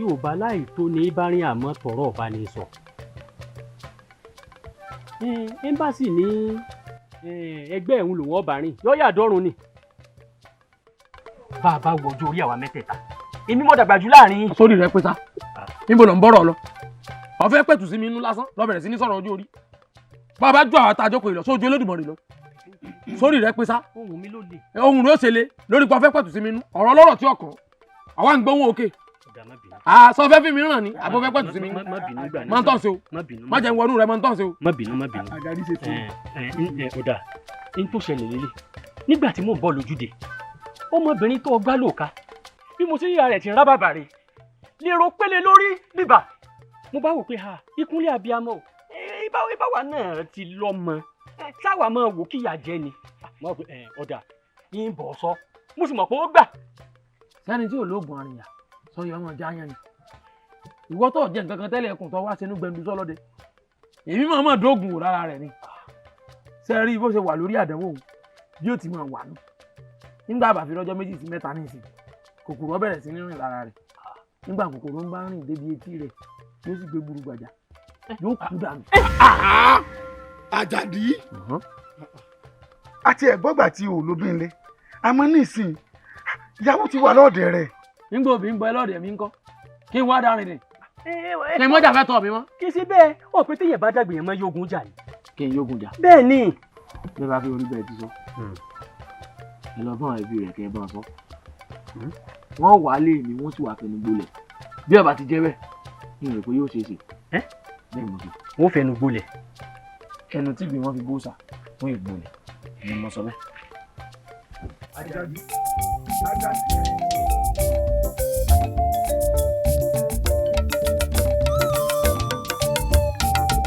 Yorùbá láì tó ní bárin àmọ́ tọ̀rọ̀ ọba ní sọ. Ẹ́mbásì ní ẹgbẹ́ ẹ̀hún lòun ọba rìn yọ́yà dọ́rùn ni. bá a bá wo ojú orí àwa mẹ́tẹ̀ẹ̀ta èmi mọ̀ dàgbà jù láàrin. sórí rẹ pé sá níbo ló ń bọ̀rọ̀ lọ ọ̀fẹ́ pẹ̀tù sí mi inú lásán lọ bẹ̀rẹ̀ sí ní sọ̀rọ̀ ojú orí bá a bá jọ àwọn àtàjọpọ̀ ìlọ sójú Olódùmarè lọ sórí rẹ pé sá ohun mi ló le. ohun rẹ ó ṣe le lórí pa ọ̀fẹ́ pẹ̀tù sí mi inú ọ̀rọ̀ lọ́rọ̀ tí ọkàn àwa ń gbóhùn òkè sọ fẹ́ fi mi ràn ní àbọ̀ fẹ́ pẹ̀tù sí mi máa ń tàn sí o má jẹ́ wọnú rẹ máa ń tàn sí o. má bínú. ọ̀dà n tó ṣẹlẹ̀ lélẹ̀ nígbà tí mò ń bọ̀ lójúde ọmọbìnrin tó gbá lòka bí mo sì yíra rẹ̀ ti ń rábàbà rẹ̀ lérò pélé lórí bíbà mo bá wò pé ìkúnlẹ̀ abiyamọ o ìbáwa náà ti lọ́mọ táwa máa wò kíyà jẹ ni ọ̀dà yín bọ̀ sọ mo sì mọ̀ pé ó gbà. sẹ́ni tí ò lóògùn àrìyà sọyọ ọmọ ìjà yẹn ni ìwọ tó jẹ nǹkan kan tẹ́lẹ̀ ẹkùn tó wá sínú gbẹndú sọlọ́dẹ èmi máa mọ̀ dóògùn wò lára rẹ̀ ni sẹ́rí bó ṣe wà lórí àdánwò bí ó ti máa wà nù nígbà bàfi lọ́jọ́ 2 sí 3 nísìn kòkòrò bẹ̀rẹ̀ sí ní rìn lára rẹ̀ nígbà kòkòrò ń bá rìn débi etí rẹ̀ yóò sì gbé gburu gbàjà yóò kú dànù. Àjàdí àti ẹ̀gbọ́gbà tí ò lóbi ńlẹ̀ àmọ́ nísìn ìyàwó ti wà lọ́ọ̀dẹ̀ rẹ̀. nígbà òbí ń bọ ẹlọ́ọ̀dẹ̀ mi ń kọ́ kí n wá dárin ni kí n mọ́jà fẹ́ tọ̀ mi mọ́. kì í sí bẹ́ẹ̀ ó pé téèyàn bá dàgbé yẹn mọ́ yógun jà ni. kí n yógun jà. bẹ́ẹ̀ ni. bí ẹ bá fi orí bẹ́ẹ̀ ti sọ ẹ lọ bọ́n ẹbí rẹ̀ kí ẹ bọ́n sọ wọ́n wà á lé mi wọ́n sì wà fẹnu gbolẹ̀ bí ọba ti jẹ́ bẹ́ẹ̀ ní ìrè pé yóò ṣe é ṣe bẹ́ẹ̀ mo sọ. wọ́n fẹnu gbolẹ̀. ẹnu tí bí wọ́n fi gbóòsà fún ìgbolẹ̀ ni mo sọ bẹ́ẹ̀. Àjàdí.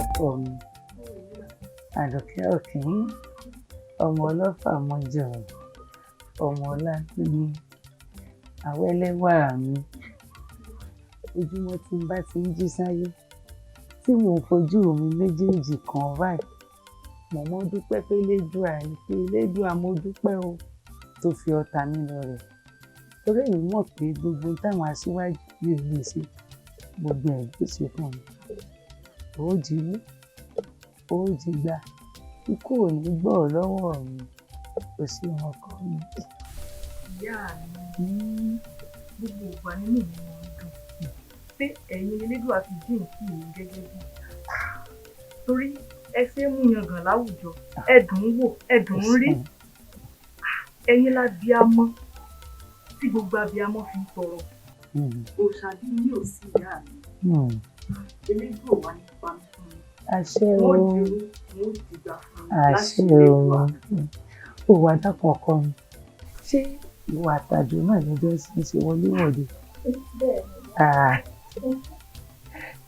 ọkọ mi Àdùkẹ́ òkín ọmọ ọlọ́fà mọ́jọ ọmọ Ọlátúndé àwẹ́lẹ́wàrà mi ojúmọ́ tí n bá ti ń jí sáyé tí mò ń fojú mi méjèèjì kan báyìí mo mọ́ dúpẹ́ pé Elédùà ẹ̀ pé Elédùà mo dúpẹ́ o tó fi ọ̀tá mi lọ rẹ̀ torí èmi mọ̀ pé gbogbo táwọn aṣíwájú yìí lè ṣe gbogbo ẹ̀ ló ṣe fún mi ó jí mú ó jí gbà ikú ò ní gbọ́ ọ lọ́wọ́ mi kò sí ọkọ mi. ìyá mi gbogbo ìgbà nínú mi wọn dùn pé ẹ̀yin Elédùà fi dín kí mi gẹ́gẹ́ bí torí ẹ ṣe é mú yangàn láwùjọ ẹdùn wò ẹdùn rí ẹ̀yin lábíamọ tí gbogbo abíamọ fi ń tọrọ òṣàdí ní òsì ìyá mi Elédùà wà nípa mi fún mi. àṣẹ o àṣẹ o wà dákun ọkọ mi ṣé ìwà àtàjọ náà lọ́jọ́ sí ṣe wọléwọ̀de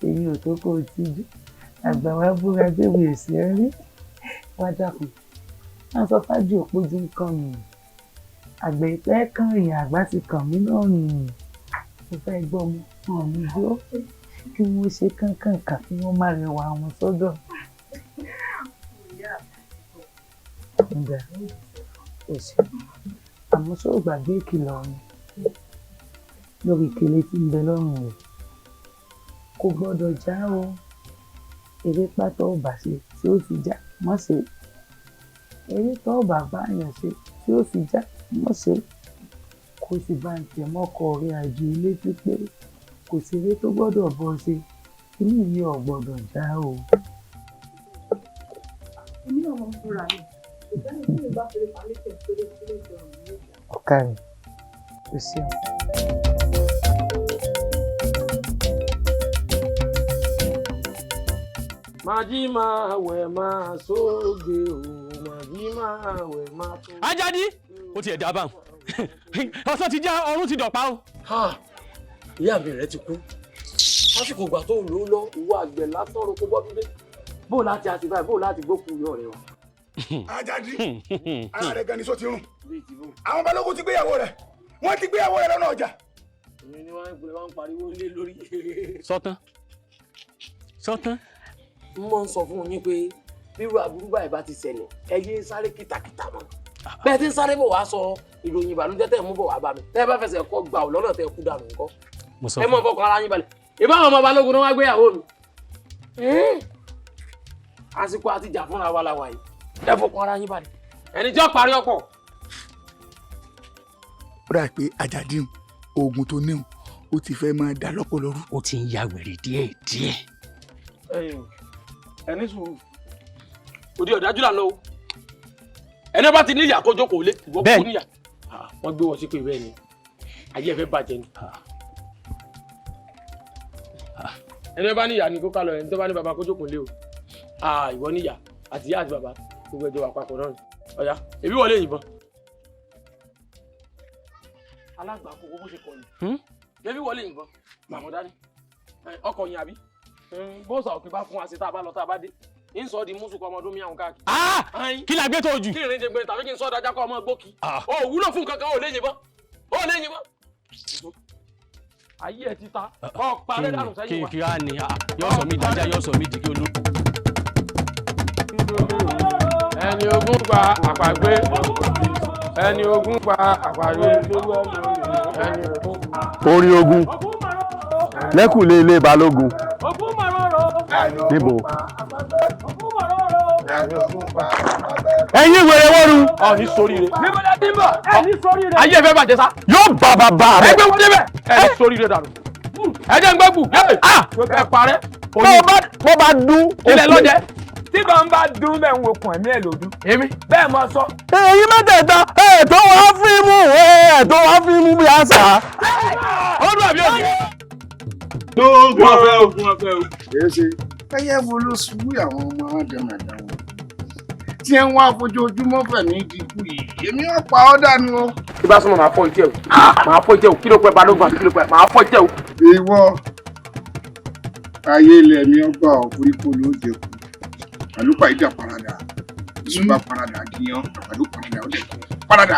èyí ò tó kó o ti jù àgbà wa búra débi èsì rí wá dákun wọn sọ fájú òpójú nǹkan mi àgbẹ̀ ìpẹ́ kan ìyá àgbà ti kàn mí náà nù mo fẹ́ gbọ́ mu hàn mí gbó kí wọ́n ṣe kánkànkà kí wọ́n má rẹwà wọn sọ́dọ̀. ǹjẹ́ kò sí àmọ́ ṣó gbàgbé ìkìlọ̀ ọ̀hún lórí ìkélé tí ń bẹ lọ́rùn rẹ̀ kò gbọ́dọ̀ já o eré pátá ò bá ṣe tí ó fi já mọ́ ṣe eré tó ò bá bá yàn ṣe tí ó fi já mọ́ ṣe kó sì bá ń tẹ̀ mọ́kọ rẹ̀ àjò ilé pípé kò sí eré tó gbọ́dọ̀ bọ́ ṣe inú yìí ò gbọ́dọ̀ já o. èmi náà mọ̀ ń fúnra mi ìdáni tí mi bá fẹ́ parí tẹ̀ sórí sílé ìjọba mi ní ìjà. ọ̀ka rẹ̀ kò sí ọ. màjí máa wẹ̀ máa sóge o màjí máa wẹ̀ máa tó. Àjàdí ó tiẹ̀ dábàá ọ̀sán ti já ọrùn ti dọ̀pá o. ìyá mi rẹ ti kú lásìkò ìgbà tó ń lò ó lọ ìwọ àgbẹ̀ látọ̀rọ̀ kó bọ́dún dé bó láti àti báyìí bó láti gbókùn yọ rẹ wa. Àjàdí ara rẹ̀ gan ni sọ ti rùn àwọn balógun ti gbéyàwó rẹ̀ wọ́n ti gbéyàwó rẹ̀ lọ́nà ọjà. èmi ni wọ́n ń pariwo lé lórí. sọ́tán. n mọ̀ ń sọ fún yín pé bírú aburú báyìí bá ti ṣẹlẹ̀ ẹ yé sáré kìtàkìtà mọ́ bẹ́ẹ̀ tí ń sáré bọ̀ wá sọ ìròyìn ìbànújẹ́ tẹ̀ mú bọ̀ wá bá mi tẹ́ ẹ bá fẹsẹ̀ kọ́ gbà ọ́ lọ́nà tẹ́ kú dànù ńkọ́. ẹ mọ̀ fọkàn ara yín balẹ̀ ìbá àwọn ọmọ balógun náà wá gbéyàwó mi àsìkò àti jà fúnra wa la wà yìí ẹ fọkàn ara yín balẹ̀ ẹni tí ó parí ọkọ̀. ó dà pé Àjàdí oògùn tó níhùn ó ti fẹ́ máa dà lọ́pọ̀lọ́rú. ó ti ń ya wèrè díẹ̀díẹ̀. ẹni sùúrù òde ọ̀dájú là ń lọ o ẹni bá ti níyà kó jókòó lé ìwọ kò níyà wọ́n gbé wọn sí pé bẹ́ẹ̀ ni ayé ẹ fẹ́ bàjẹ́ ni ẹni bá níyà ni kó ká lọ ẹni tó bá ní bàbá kó jókòó lé o ìwọ níyà àti ìyá àti bàbá gbogbo ẹjọ́ wà papọ̀ náà ni ọ̀yá èbí wọlé yìnbọn alágbà kókó bó ṣe kọ ni èbí wọlé yìnbọn màmú dání ọkọ̀ yín àbí bóòsà òkè bá fún wa sí tá a bá lọ tá a bá dé ń sọ di mùsùlùmí ọmọdún mi àwọn káàkiri. kí la gbé tó jù. kí ni ìrìnjẹ gbẹ tàbí kí n sọ dájá kọ ọmọ gbókì. o wúlò fún kankan o lè yìnbọn o lè yìnbọn. ayé ẹ ti ta ọ parẹ́ dànù sẹ́yìn wa. kí á ní yóò sọ mí dájá yóò sọ mí dìgí olú. ẹni ogún pa àpagbé ẹni ogún pa àpagbé ẹni ogún. orí ogun lẹ́kùnlé ilé balógun níbo. ẹ̀yin wèrè wọ́ru. ní sóríire. níbọ̀dá tí ń bọ̀ ní sóríire. ayé ẹ fẹ́ bàjẹ́ sá. yóò bá bàbá rẹ. ẹgbẹ́ wọlé bẹ̀ ní sóríire dànù. ẹ jẹ́ ń gbẹ́gbù. ẹ parẹ́. bó bá dún. ilẹ̀ lọ́jẹ́. tí bá ń bá dún bẹ́ẹ̀ ń wo kùn ẹ̀mí ẹ̀ lòdù. èmi. bẹ́ẹ̀ mọ sọ. èyí mẹ́tẹ̀ẹ̀ta ètò wá fíìmù ètò wá fíìmù bí àṣà. ọdún àbí òbí. ogun ọ̀fẹ́ o. èsì ẹyẹ wo ló ṣubú àwọn ọmọ àdàmàdà wọn tí ẹ ń wá fojoojúmọ́ fẹ̀mí dínkù yìí èmi ò pa ọ́ dànù o. tí bá súnmọ́ máa fọ́ ìtẹ́ o máa fọ́ ìtẹ́ o kí ló pẹ́ balógun àti kí ló pẹ́ máa fọ́ ìtẹ́ o. ìwọ ayé ilẹ̀ mi ọgbà ọ̀kúríkó ló jẹ kù àlùpà ìdá parada ìṣúgbà parada àdìyàn àgbàdo parada ọdẹ parada.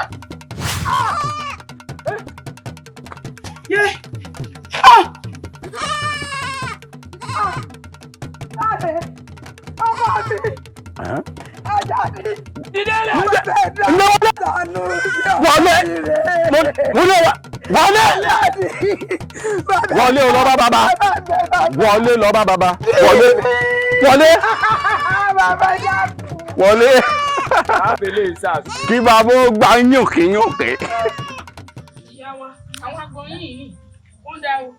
wọlé o lọ bá bàbá wọlé lọ bá bàbá wọlé kí bàbá ó gbà yòkè. ìyá wa àwọn agbọ̀nyìn yìí wọ́n dá o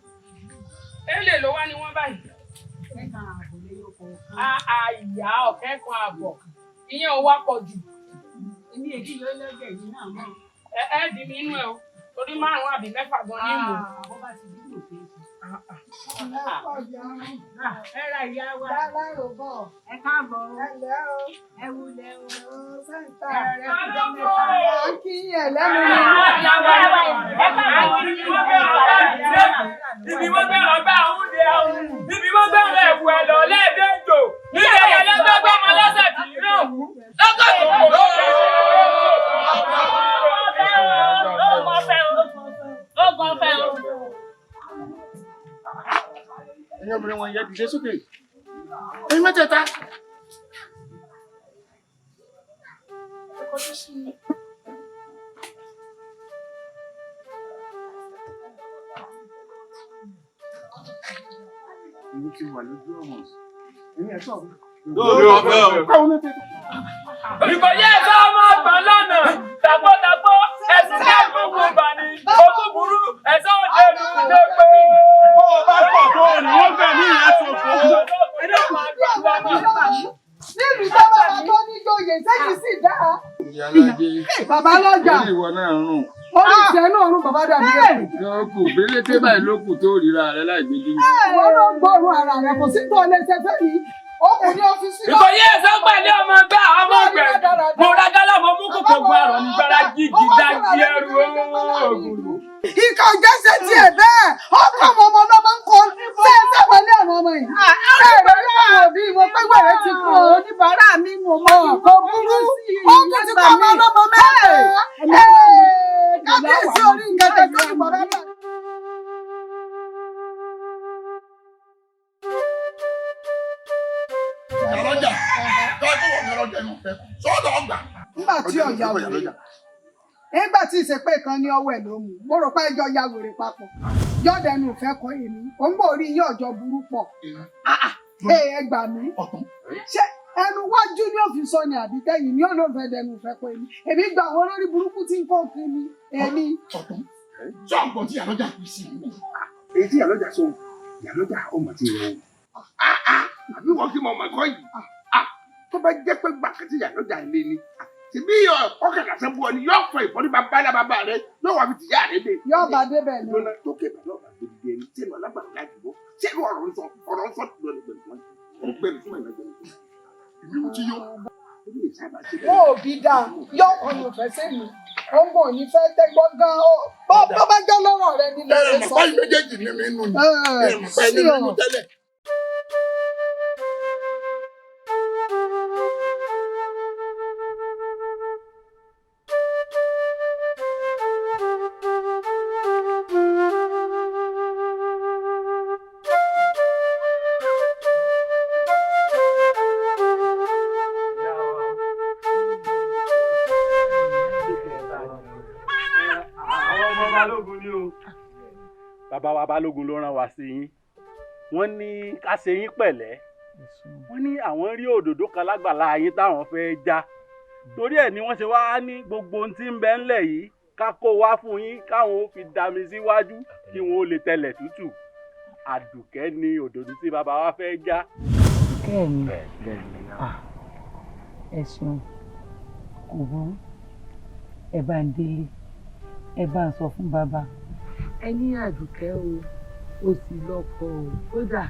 èlé ló wá ní wọ́n báyìí. ìyá ọ̀kẹ́ kan àbọ̀ ìyẹn ò wá pọ̀ jù. èmi èdè yóò lọ́jọ́ ìdí náà mọ́. ẹ dì mí inú ẹ o torí 5 àbí 6 gan ní ìmọ̀. àwọn bá ti dúró pé. ẹ ra ìyá wa. dálárò bọ̀. ẹ káàbọ̀ o. ẹ lẹ́ o. ẹ wulẹ̀ o. sẹ́ńtà. ẹ kújọ́ mẹ́ta. kí ẹ lẹ́nu ni. Ibi wọ́n bẹ̀rẹ̀ ọgbà ọ̀hún ni ẹ̀hún. Ibi wọ́n bẹ̀rẹ̀ ẹ̀wù ẹ̀ lọ lẹ́ẹ̀dẹ́jọ. Níbi ẹ̀yẹ lọ́gbàgbà ọmọ lọ́sẹ̀ tì í náà wú. Lọ́gọ́ tó kò lọ́wọ́. Ogun fẹ́ o. ẹ̀yin obìnrin wọn yẹ dìde sókè ẹ̀yin mẹ́tẹ̀ẹ̀ta. Èmi ti wà lójú ọmọ. Èmi ẹ̀ sọ̀rọ̀. Lórí ọ̀fẹ́ o. Ìkọ̀yẹ́ ẹ̀sọ́ ọmọ àgbọ̀n lọ́nà. Tàpọ̀tàpọ̀ ẹ̀sìn náà gbogbo ìbàní. Ogún burú ẹ̀sọ́ òjèlú ló pé. Bó o bá pọ̀ tó o ní wọ́n fẹ́ ní ìyẹn ṣòfò. Nílùú sábà tó ní joyè sẹ́yìn sì dá. Bàbá lọ́jà. Orí ìwọ náà rùn. Wọ́n ní ìṣẹ́ náà rún bàbá dàbí rẹ̀. Lọ́kù bélété báyìí lókù tó ríra rẹ láì gbé dúró. Wọ́n ló ń gbọ́rùn ara rẹ̀ kò sí tó lè ṣe fẹ́ mi. Ó kù ní ọ́fíìsì náà. Ìkọ̀yẹ́ ẹ̀sọ́ pẹ̀lú ọmọ ẹgbẹ́ ọmọ ọgbẹ̀. Mo ra gálà mo mú kòkò gbọ́ àrọ̀ ní gbára gígì dájí ẹrù oògùn. Ìkà jẹ́sẹ̀ tiẹ̀ bẹ́ẹ̀. Ọkọ̀ ọmọ ọmọ ọlọ́mọ ń kọ sẹ́ẹ̀sẹ̀ pẹ̀lú àwọn ọmọ yìí. Ẹ̀rọ yóò wò bí mo pé wẹ̀rẹ̀ ti kú oníbàárà mi mo mọ̀. Kò burú. Ó tún ti kọ́ ọmọ ọlọ́mọ mẹ́rin. Kábíyèsí orí nǹkan tẹ̀ tó ti bọ̀ bẹ́ẹ̀. Ìyálọ́jà tó ẹgbẹ́ wọ̀ ní ọlọ́jà inú fẹ́ sọ́dọ̀ ọgbà. Nígbà tí ọ̀yà wò nígbà tí ìṣepé kan ní ọwọ́ ẹ̀ ló mú mo rò pé ẹjọ́ ya wèrè papọ̀ yọ̀dẹ̀nu ìfẹ́ kọ èmi òun bò rí yín ọjọ́ burú pọ̀ ẹ gbà mí ṣé ẹnu wájú ni ó fi sọ ni àbí tẹ̀yìn ni ó ló fẹ́ dẹnu ìfẹ́ kọ èmi gba àwọn olórí burúkú tí ń kọ́ kiri èmi. sọ ọgbọ́n tí ìyálọ́jà kì í sí i èyí tí ìyálọ́jà sọ ìyálọ́jà ọmọ tí ì rẹ àbí wọ́n kí mo mọ̀ ẹ̀kọ́ yìí tó bá jẹ́ pé gbàkẹ́tì ìyálọ́jà ilé ni tìbí ọkàdà sẹ́bù ọ ni yóò fọ ìfọ́ní bàbá rẹ yóò wà fi tìyá rẹ dé. yóò bá débẹ̀ ni. lọ́nà tó kébà náà bá débi dé ẹni tí èèmọ̀ lágbàdo láti bọ́ ṣé ọ̀rọ̀ ń sọ lọ́nà gbẹ̀rù fún ẹ̀mẹ́gbẹ̀rù ìlú tí yó. ó bí dáa yọ ọ̀nà òfẹ́ sẹ́mi ó ń bọ̀ ní fẹ́ tẹ́gbọ́n gan ó bọ́ bá jẹ́ lọ́rọ̀ rẹ nílẹ̀ rẹ sọ. ẹ̀mọ̀ méjèèjì ní mi nù ní ẹ̀mọ̀ ní mi nù tẹ́lẹ̀. bàbá wa balógun ló rán wa sí yín wọ́n ní ká ṣe yín pẹ̀lẹ́ wọ́n ní àwọn rí òdòdó kan lágbàlá ayé táwọn fẹ́ já torí ẹ̀ ni wọ́n ṣe wá ní gbogbo ohun tí ń bẹ ńlẹ̀ yìí ká kó wá fún yín káwọn ó fi dami síwájú kí wọn ó lè tẹlẹ̀ tútù àdùkẹ́ ni òdòdó tí bàbá wa fẹ́ já. kẹ́ẹ̀ni ẹ ṣeun kò burú ẹ bá ń délé ẹ bá ń sọ fún bàbá ẹ ní àdùkẹ́ o sì lọ́kọ o kódà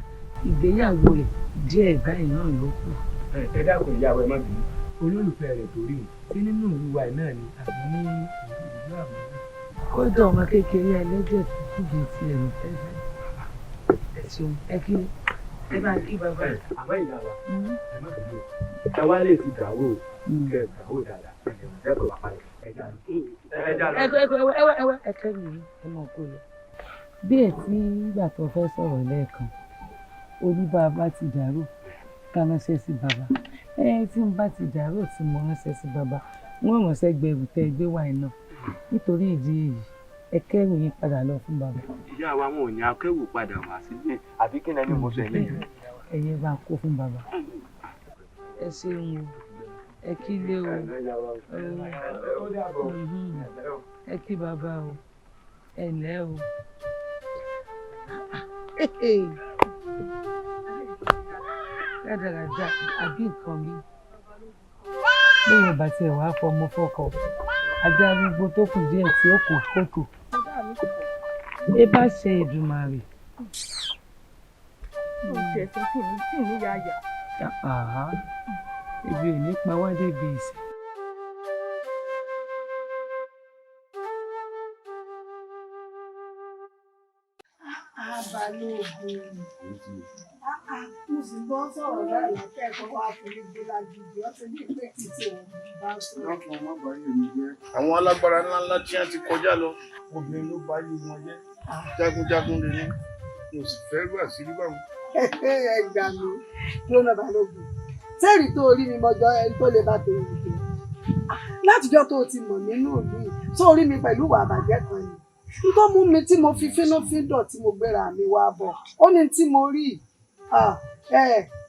ìgbéyàwó rẹ̀ díẹ̀ báyìí náà ló kù. ẹ dákun ìyàwó ẹ má bínú olólùfẹ́ rẹ̀ torí sí nínú ìlú wa náà ni àbí ní ìlú àbúrò. kódà ọmọ kékeré ẹlẹ́jẹ̀ tó kù bí ti ẹ̀rù fẹ́fẹ́ ẹ ṣeun ẹ kí ẹ bá kí bàbá rẹ̀. àmọ́ ìyá wa ẹ má bínú ẹ wá lè ti dàwó kẹ ẹ dàwó dáadáa ẹ kò wá parí ẹ jà lọ. ẹ kẹ́rù yìí ẹ mọ̀ kó lọ. bí ẹ tí ìgbà tó fẹ́ sọ̀rọ̀ lẹ́ẹ̀kan oníbàbá ti dàrú ká ránṣẹ́ sí bàbá tí n bá ti dàrú tí mo ránṣẹ́ sí bàbá wọ́n ránṣẹ́ gbẹrù tẹ́ gbé wáyé náà nítorí ìdí èyí ẹ kẹ́rù yín padà lọ fún bàbá. ìyá wa wọn ò ní akẹ́wò padà wá sílé àbí kí lẹni mo sọ ẹlẹ́yìn rẹ. ẹyẹ bá kó fún bàbá ẹ ṣeun o ẹ kí lé o ẹ kí bàbá o ẹ ǹlẹ́ o. rádaràda àbí nǹkan mi lóyún ìbá tí ẹ wàá fọmọ fọkọ ajá arúgbó tó kù díẹ̀ tí ó kù kókò ẹ bá ṣe Èdùmàrè. ibi ò ní pa wá débi ìsìn. Balógun mo sì gbọ́ sọ̀rọ̀ láì kẹ́kọ̀ọ́ wá fún ibi lágbègbè ọtí ní ìpè títí òun bá sọ̀rọ̀. àwọn alágbára ńláńlá tí wọ́n ti kọjá lọ obìnrin ló bá yí wọn jẹ́ jagunjagun lè ní mo sì fẹ́ rú àṣírí báwọn. ẹ gbà mí lónà Balógun sẹ́ẹ̀rì tó rí mi mọ́jọ́ ẹni tó lè bá tèmi nìkan látijọ́ tó ti mọ̀ nínú ìlú yìí tó rí mi pẹ̀lú ìwà àbàjẹ́ kan yìí tó mú mi tí mo fi fínúfíndọ̀ tí mo gbéra mi wá bọ̀ ó ní tí mo rí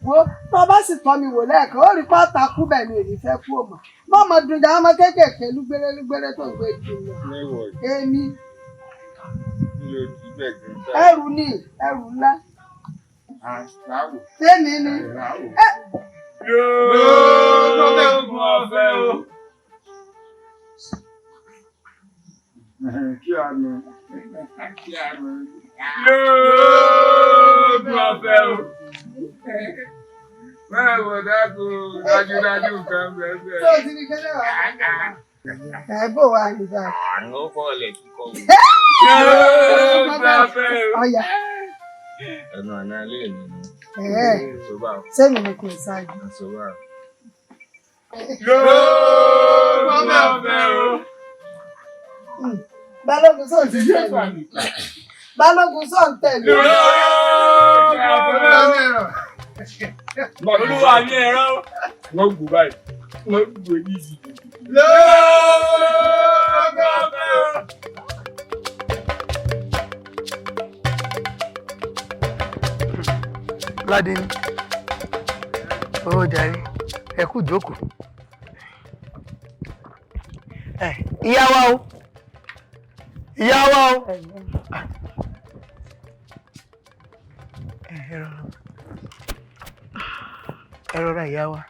wo tó bá sì tọ́ mi wò lẹ́ẹ̀kan ó rí pátá kú bẹ́ẹ̀ ni èyí fẹ́ kú òmò mọ́mọ́ dùnjà ọmọ kéékèèké lúgbéré tó ń gbé jù lọ èmi ẹrù ni ẹrù ńlá tẹ́mi ni. yóò lóògùn ọ̀fẹ́ o. Kí a nù. Lóògùn ọ̀fẹ́ o. Máa wọ̀ dákú dájúdájú kan bẹ́ẹ̀. Tó o ti ní kẹ́lẹ́ wà. Ẹ bò wá nígbà. Àná fọ́ọ̀lẹ̀ kíkọ́ wò. Lóògùn ọ̀fẹ́ o. Ọ̀yà. Ẹnu àná ilé mi ni. Sẹ́mi ni kò ṣáájú. Lóògùn ọ̀fẹ́ o. Balógun sọ̀ ń tẹ̀lé. Balógun sọ̀ ń tẹ̀lé. Olúwa ní ẹran wọ́n gbò báyìí wọ́n gbò ní ìsìn Ládé ní ó jàre ẹ kú jókòó. Ìyá wa o ìyá wa o. Ẹ rọra ìyá wa.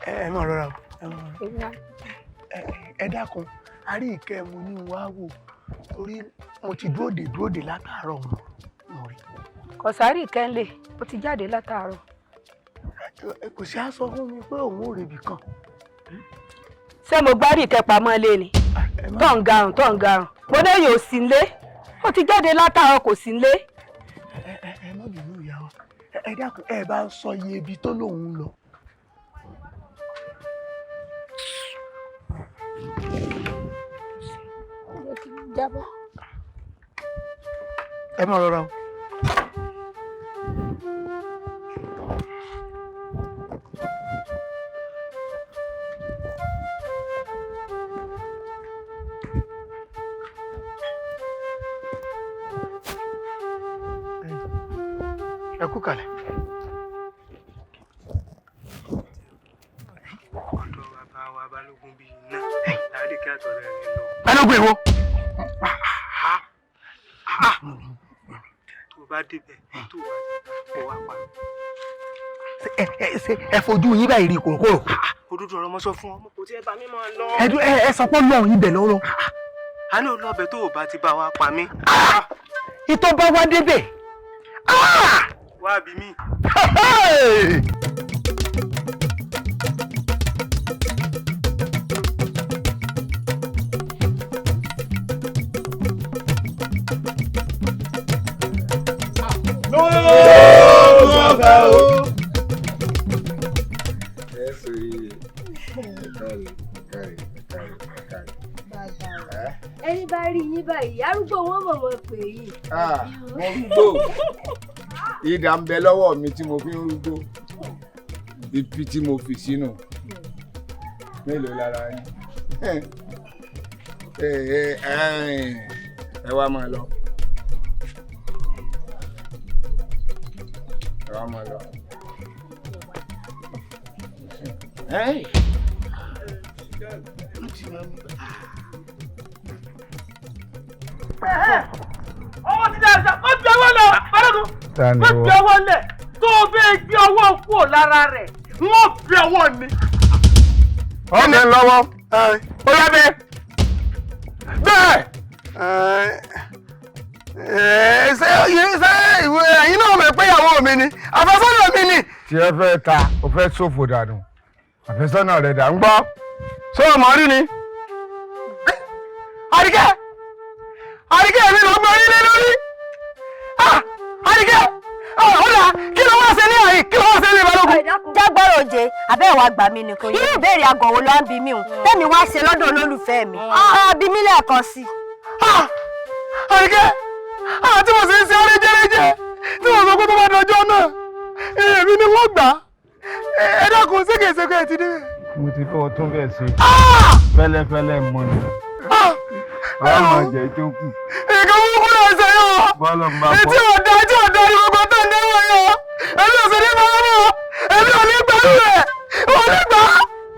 Ẹ má rọra o. Ẹ dákun a rí ìkẹ́ mu ní wá wò torí mo ti dúró dè látàárọ̀ mo rí. Kọ̀sárì kẹ́ńlẹ̀ ó ti jáde látàárọ̀. Kò sí aṣọ fún mi pé òun ò rebi kan. Ṣé mo gbárí ìkẹpamọ́ lé ni? Tó ń garùn. Mo dé yóò sí nlé. Ó ti jáde látàárọ̀ kò sí nlé. Ẹ má bínú ìyá wa. Ẹ dákun ẹ bá ń sọ iye ibi tó lóun lọ. Jábọ́. Ẹ má rọra o. Ẹ kú kalẹ̀. Ọ̀dọ̀ bàbá wa Balógun bíi iná láàárín kí àtọ̀rẹ́ rẹ̀ lọ. Balógun èwo? Tó bá débẹ̀ tó bá bọ̀ wá pa. Ẹ fojú yín báyìí rí kòròkòrò. Òdodo ọ̀rọ̀ mo sọ fún ọ, mo kò tí ẹ bá mi máa lọ. Ẹ sọ pé lọ́ọ̀ yín bẹ̀ lọ́rọ̀. A ní olóòbẹ̀ tó bá ti bá wa pa mí. Ìtọ́ bá wá débẹ̀. Wá bí mi. Ẹni bá rí yín báyìí arúgbó wọn mọ̀mọ́ pè yín. Mo rúgbó ìdá ń bẹ lọ́wọ́ mi tí mo fi ń rúgbó ibi tí mo fi sínú mélòó lára yín ẹ wá máa lọ. Ẹ wá máa lọ. Ọwọ́ ti dáa sá, ó gbé ọwọ́ lọ, Balógun. Ó gbé ọwọ́ lẹ̀, tó o bẹ́ẹ̀ gbé ọwọ́ kúrò lára rẹ̀, wọ́n gbé ọwọ́ mi. Ọmọ ẹ lọ́wọ́. Ó yá bẹ́ẹ̀. Bẹ́ẹ̀. Ṣé ìwé ẹ̀yin náà mọ̀ pé ìyàwó mi ni? Àfẹ́sọ́nà mi ni. Tí ẹ fẹ́ ta, o fẹ́ ṣòfò dànù. Àfẹ́sọ́nà rẹ̀ dà ń gbọ́. Ṣé o mọ̀ rí ni? Àríkẹ́ mi lọ gbọ́ nílé lórí. Àríkẹ́ ọ̀dà kí ló wá ṣe ní àyè kí ló wá ṣe ní Balógun. Jágbọ́rọ̀ òjé àbẹ́ ìwà àgbà mi ni. Irú ìbéèrè àgọ̀ wo ló ń bi mí o? Tẹ́mi wá ṣe lọ́dọ̀ olólùfẹ́ mi. Bí mí lẹ́ẹ̀kan sí. Àríkẹ́ tí mo sì ń ṣe ọrẹ́jẹ́rẹ́jẹ́ tí mo sọ pé tó bá dọjọ́ náà èmi ni wọ́n gbà. Ẹ dákun ségesèké ẹ ti dé. Mo ti fẹ́ ọtún bẹ́ẹ̀ ṣe fẹ́lẹ́fẹ́lẹ́ mọ́ ni. Ọmọ jẹ tó kù. Nǹkan burúkú náà ṣe yọ. Bọ́lọ̀ ń bá bọ́. Etí ọ̀dà ni gbogbo tó ń dẹ́wọ̀ yọ. Èmi ò sì ní bá wọn mọ̀. Èmi ò ní gbà rẹ̀. Wọ́n ní gbà.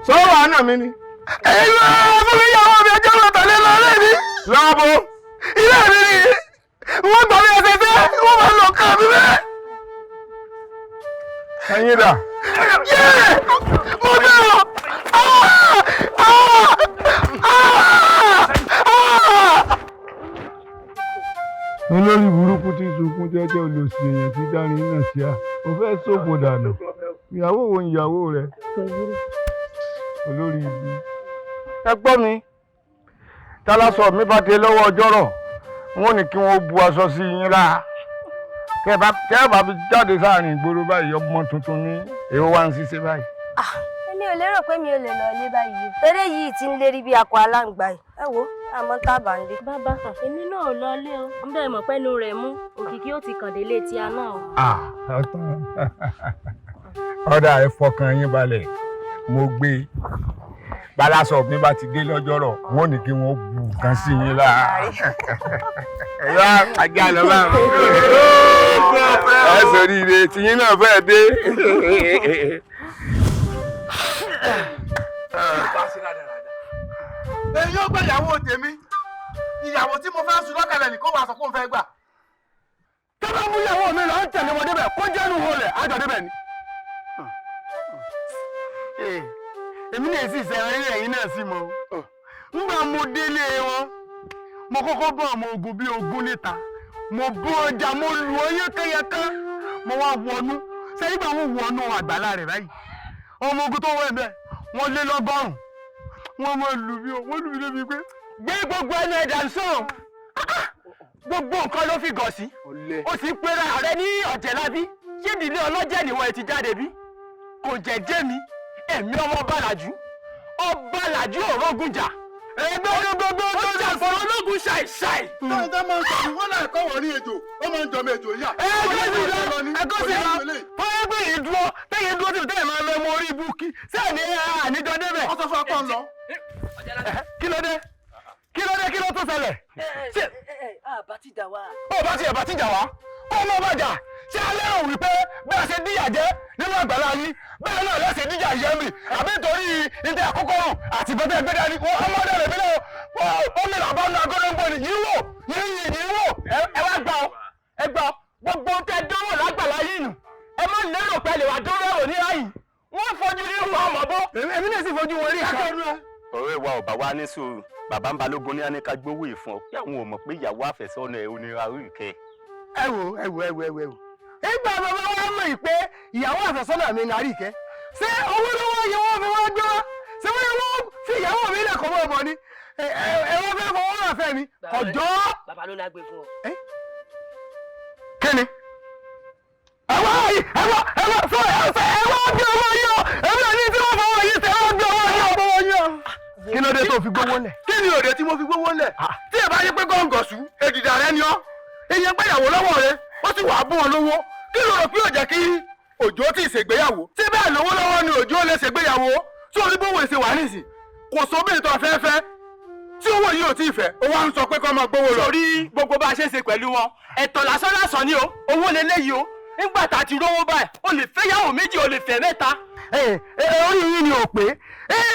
Sọ́wọ́ àná mi ni. Èyí ló fún mi ìyàwó mi ẹjọ́ lọ tẹ̀lé lọ ilé mi. Lọ́bù. Ilé mi ni. Wọ́n gbà mí ẹsẹ̀ fẹ́. Wọ́n máa lọ kàn mí bẹ́ẹ̀. Ẹyin dà. Mo dẹ̀ Olórí burúkú tí sunkún jẹ́jẹ́ olóṣì èèyàn tí dárin náà sí à. O fẹ́ ṣòfò dànù. Ìyàwó wo ìyàwó rẹ̀? Olórí ibi. ẹ gbọ́ mi. Tálásọ mi bá dé lọ́wọ́ ọjọ́rọ̀. Wọ́n ní kí wọ́n bu aṣọ sí yín láà. Tẹ́ ẹ bá fi jáde sáàrin ìgboro báyìí ọmọ tuntun ní èwo wá ń ṣiṣẹ́ báyìí. Èmi ò lérò pé mi ò lè lọ ilé báyìí. Eré yìí ti ń lérí bí akọ aláǹgbá yìí. Ẹ wo àmọ́ tábà ń lé. Bàbá èmi náà ò lọlé o. Ń bẹ́ẹ̀ mọ̀ pẹ́nu rẹ̀ mú òkìkí ó ti kàn délé tí a náà o. Ọ̀dà ẹ fọkàn yín balẹ̀ mo gbé balasọ mi bá ti dé lọ́jọ́rọ̀ wọ́n ní kí wọ́n bu nǹkan sí yín lára. Ẹ̀yọ́ ajá lọ bá mi. Ẹ sọ̀rí ire tiyín náà fẹ́ dé. Èyí ó gbé ìyàwó tèmi ìyàwó tí mo fẹ́ sùn lọ́kàlẹ̀ ní kó wàá sọ pé òun fẹ́ gbà. Tó bá mú ìyàwó mi lọ ń tẹ̀lé wọn débẹ̀ kó jẹ́nu wọlé àjọ débẹ̀ ni. Èmi náà sì sẹ́ran ilé ẹ̀yìn náà sí mọ́. Nígbà mo délé wọn mo kọ́kọ́ bọ́ ọmọ ogun bíi ogún níta mo bú ọjà mo lù ọ yẹ́kẹ́yẹ́kẹ́ mo wá wọnú sẹ́yìn bá wọn wọnú àgbàlá rẹ̀ báyìí ọmọ ogun tó wọ ẹ̀bẹ̀ wọ́n lé lọ́gọ́rùn-ún wọ́n mọ lù mí débi pé gbé gbogbo ẹnu ẹ̀dá sàn gbogbo nǹkan ló fi gọ̀ sí ó sì ń pera rẹ ní ọ̀jẹ̀lábí ṣé ìdílé ọlọ́jẹ̀ nìwọ̀n ẹ̀ ti jáde bí kò jẹ́jẹ́ mi ẹ̀mí ọmọ bàlàjú òrógùn jà ẹgbẹ́ gbogbo ó jà fún ológun ṣàìṣàì. Tóńtà máa ń sọ wọ́n náà kọ́ wọ́n ní ejò ó máa ń jọmọ ejò yá. ẹgbẹ́ sì lọ fọyẹ́gbẹ́ yìí dúró tẹ́yìn dúró tìbí tẹ́yìn máa lọ ẹmọ orí ibùkí sẹ́ẹ̀ni àníjọ débẹ̀. Ó sọ fún akọ́ ń lọ. Kí ló dé kí ló tó ṣẹlẹ̀. Bá ti jà wá. Ó bá ti jà wá kó mọ́ bàjá ṣé alẹ́ rò wípé bí a ṣe díyà jẹ́ nínú àgbàlá yín bẹ́ẹ̀ náà lẹ́sẹ̀ díyà yẹ́ mi àbí nítorí ìdí àkókò rùn àti bẹ́ẹ̀ gbé dání ọmọdé rẹ̀ bílẹ̀ ó mi làbá ní agolo ń bọ̀ ní yín wò ẹ wá gbà gbogbo tẹ dánwò lágbàlá yìí nù ẹ má lérò pé lè wà dúró ẹ̀wò ní ráyìn wọ́n fojú rí wọn ọmọ bó èmi náà sì fojú wọn rí ìkan. ọ̀rẹ́ wa ò bá wa ní sùúrù bàbá ń balógun ní aníkà gbówó ìfún ọ pé àwọn ò mọ̀ pé ìyàwó àfẹ́sọ́nà ẹ̀ oníràwọ̀ ìkẹ́. ẹ wò. Ìgbà bàbá wa mọ̀ pé ìyàwó àfẹ́sọ́nà mi nàrí ìkẹ́ ṣé owó lọ́wọ́ yẹ wọ́n fi wá gbé wá ṣé wọ́n yẹ wọ́n fi ìyàwó mi lẹ̀ kọ́ mọ́ ọmọ ni ẹ wọ́n fẹ́ fọwọ́ rà fẹ́ mi ọjọ́. Bàbá ló lágbè fún ọ. Kí ni? Ẹ̀wọ́ sọ ẹ̀wọ́ gbé owó yìí o èmi ò ní tí wọ́n fọwọ́ yìí tẹ̀ ẹ̀wọ́ gbé owó yìí o. Kí ló dé tó fi gbówó lẹ̀? Kí ni òde tí mo fi gbówó lẹ̀? Tí ẹ bá yẹ pé gọ́ǹgọ̀sù èdìdà rẹ ni ọ́ èyí ń gbéyàwó lọ́wọ́ rẹ ó sì wàá bún ọ lówó kí ló rò pé ó jẹ́ kí òjò tí ì ṣègbéyàwó tí bẹ́ẹ̀ lówó lọ́wọ́ ni òjò lè ṣègbéyàwó tí orí bówó ṣe wà nísìn kò sóbì tó fẹ́fẹ́ tí owó yìí ò tí ì fẹ́ ó wá ń sọ pé kó máa gbówó lọ. Sórí gbogbo bá a ṣe ń ṣe pẹ̀lú wọn ẹ̀tọ́ lásán ni o owó leléyìí o nígbà tá a ti rówó báyìí o lè fẹ́ yàwó méjì o lè fẹ́ mẹ́ta. Orí yìí ni ò pé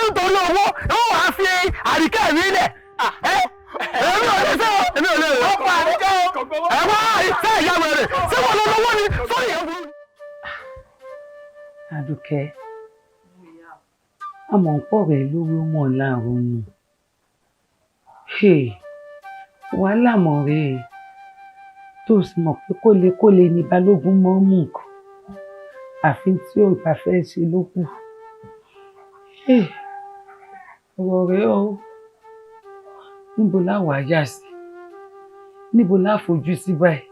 nítorí owó ó wàá fi àríkẹ́ mi lẹ̀ èmi ò lè fẹ́ o èmi ò lè rẹ̀ ọ̀pọ̀ àríkẹ́ o ẹ̀wọ́n ìfẹ́ ìyàwó rẹ̀ ṣé wọ́n lọ lọ́wọ́ ni sórí ẹ̀wọ́. Àdùkẹ́ àmọ́ ń pọ̀ rẹ̀ lórí ọmọ láàrún nù wàhálà mọ̀ rẹ̀ tó sì mọ̀ pé kólekóle ni balógun mọ́ mú nǹkan àfi tí ò bá fẹ́ ṣe ló kù ọ̀rọ̀ rẹ̀ o níbo láwọ̀ àyà sí níbo láfojú sí báyìí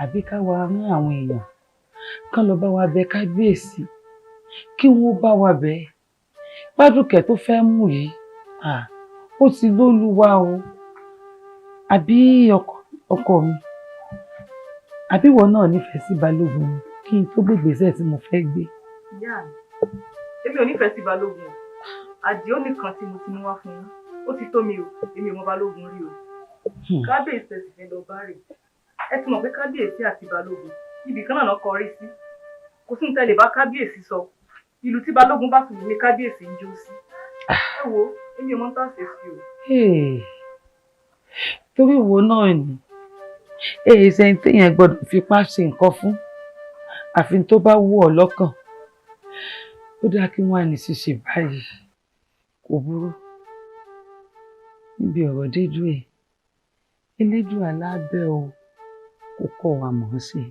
àbí ká wa rán àwọn èèyàn kán lọ bá wa bẹ̀ kábíyèsí kí wọ́n bá wa bẹ̀ Gbádùkẹ́ tó fẹ́ mú yìí ó ti lólúwa o àbí ọkọ mi àbí ìwọ náà nífẹ̀ẹ́ sí balógun kí n tó gbé ìgbésẹ̀ tí mo fẹ́ gbé. Ìyá mi èmi ò nífẹ̀ẹ́ sí balógun àdìó nìkan tí mo ti mú wá fún yín ó ti tó mi o èmi ò mọ balógun rí o kábíyèsí ẹ̀sìn fẹ́ lọ bá rè ẹ ti mọ̀ pé kábíyèsí àti balógun ibì kan náà kọrí sí kò sí ní tẹ́lẹ̀ bá kábíyèsí sọ ìlú tí balógun bá fún mi ní kábíyèsí ń jó sí ẹ wo èmi ò mọ tá a ṣe sí o. torí wo náà ni èyí sẹ́yìn téèyàn gbọ́dọ̀ fipá ṣe nǹkan fún àfi tó bá wù ọ́ lọ́kàn ó dáa kí wọ́n á ní ṣíṣe báyìí kò burú níbi ọ̀rọ̀ dédú ẹ̀ elédùn alábẹ́ o kò kọ́ wa mọ̀ ọ́n sí i.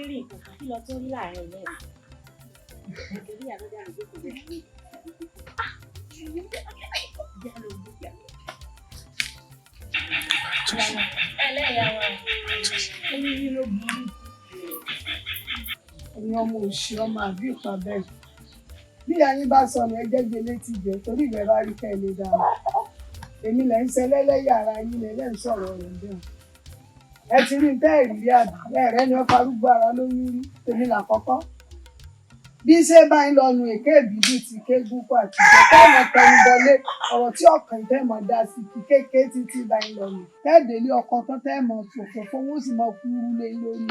rí nǹkan kí lọ tó rí láàrin ilé ẹ̀. Nítorí àgbẹ̀dẹ àgbẹ̀kọ̀ bẹ́ẹ̀ ni. Ẹlẹ́yà wa, oríire ló burú. Ẹ̀yin ọmọ òṣì ọmọ àbí ìpàbẹ́. Bí ayín bá sọnù ẹjẹ́ gbé létí jẹ torí ìrẹ́ bá rí kẹ́lẹ́ dáa. Èmi lẹ̀ ń ṣẹlẹ́lẹ́yà ara yín lẹ̀ ń sọ̀rọ̀ rẹ̀ bẹ́ẹ̀. Ẹ ti rí tẹ́ ìrírí àbí ẹ̀rẹ́ ni wọ́n farúgbó ara lóyún rí èmi làkọ́kọ́. Bí ṣe bá ń lọ nu èké ìbídú ti ké gúpọ̀ àti ìjọba tẹnu bọlé ọ̀rọ̀ tí ọkàn tẹ́mọ̀ dá sí kí kéèké títí bá ń lọ nù. Tẹ́ẹ̀délé ọkọ tó tẹ́mọ̀ ṣòfò fowó sì mọ kúrú lé lórí.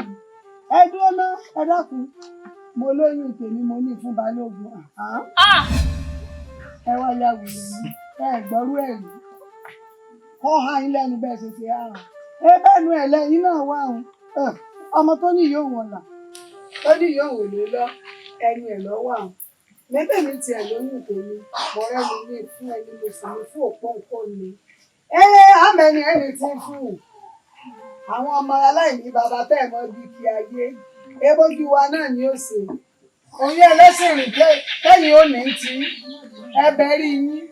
Ẹ dúró ná ẹ dákun mo lóyún tèmi mo ní fún balógun. Ẹ wá ya wèrè ní ẹ gbọ́rú ẹ̀ rí. Kọ́ ha yín lẹ́nu bẹ́ẹ̀ ṣe ṣe àrùn. Ẹ bẹ́nu ẹ̀ lẹ́yìn náà wà ọmọ tó ní yóò wọ̀n là tó ní yóò wò lé lọ ẹnu ẹ̀ lọ́wọ́ àwọn. Mẹ́bẹ̀ mi tiẹ̀ lóyún tèmi mọ̀rẹ́ mi ní fún ẹni mo sì ní fún òpó nǹkan mi. Àmẹ́ni ẹni tí ń fún un. Àwọn ọmọ aláìní bàbá tẹ̀ mọ́ bí kí ayé. Ebójú wa náà ni ó ṣe. Òye ẹlẹ́sìn rìn kẹ́yìn ó ní ti ẹbẹ̀ rí yín.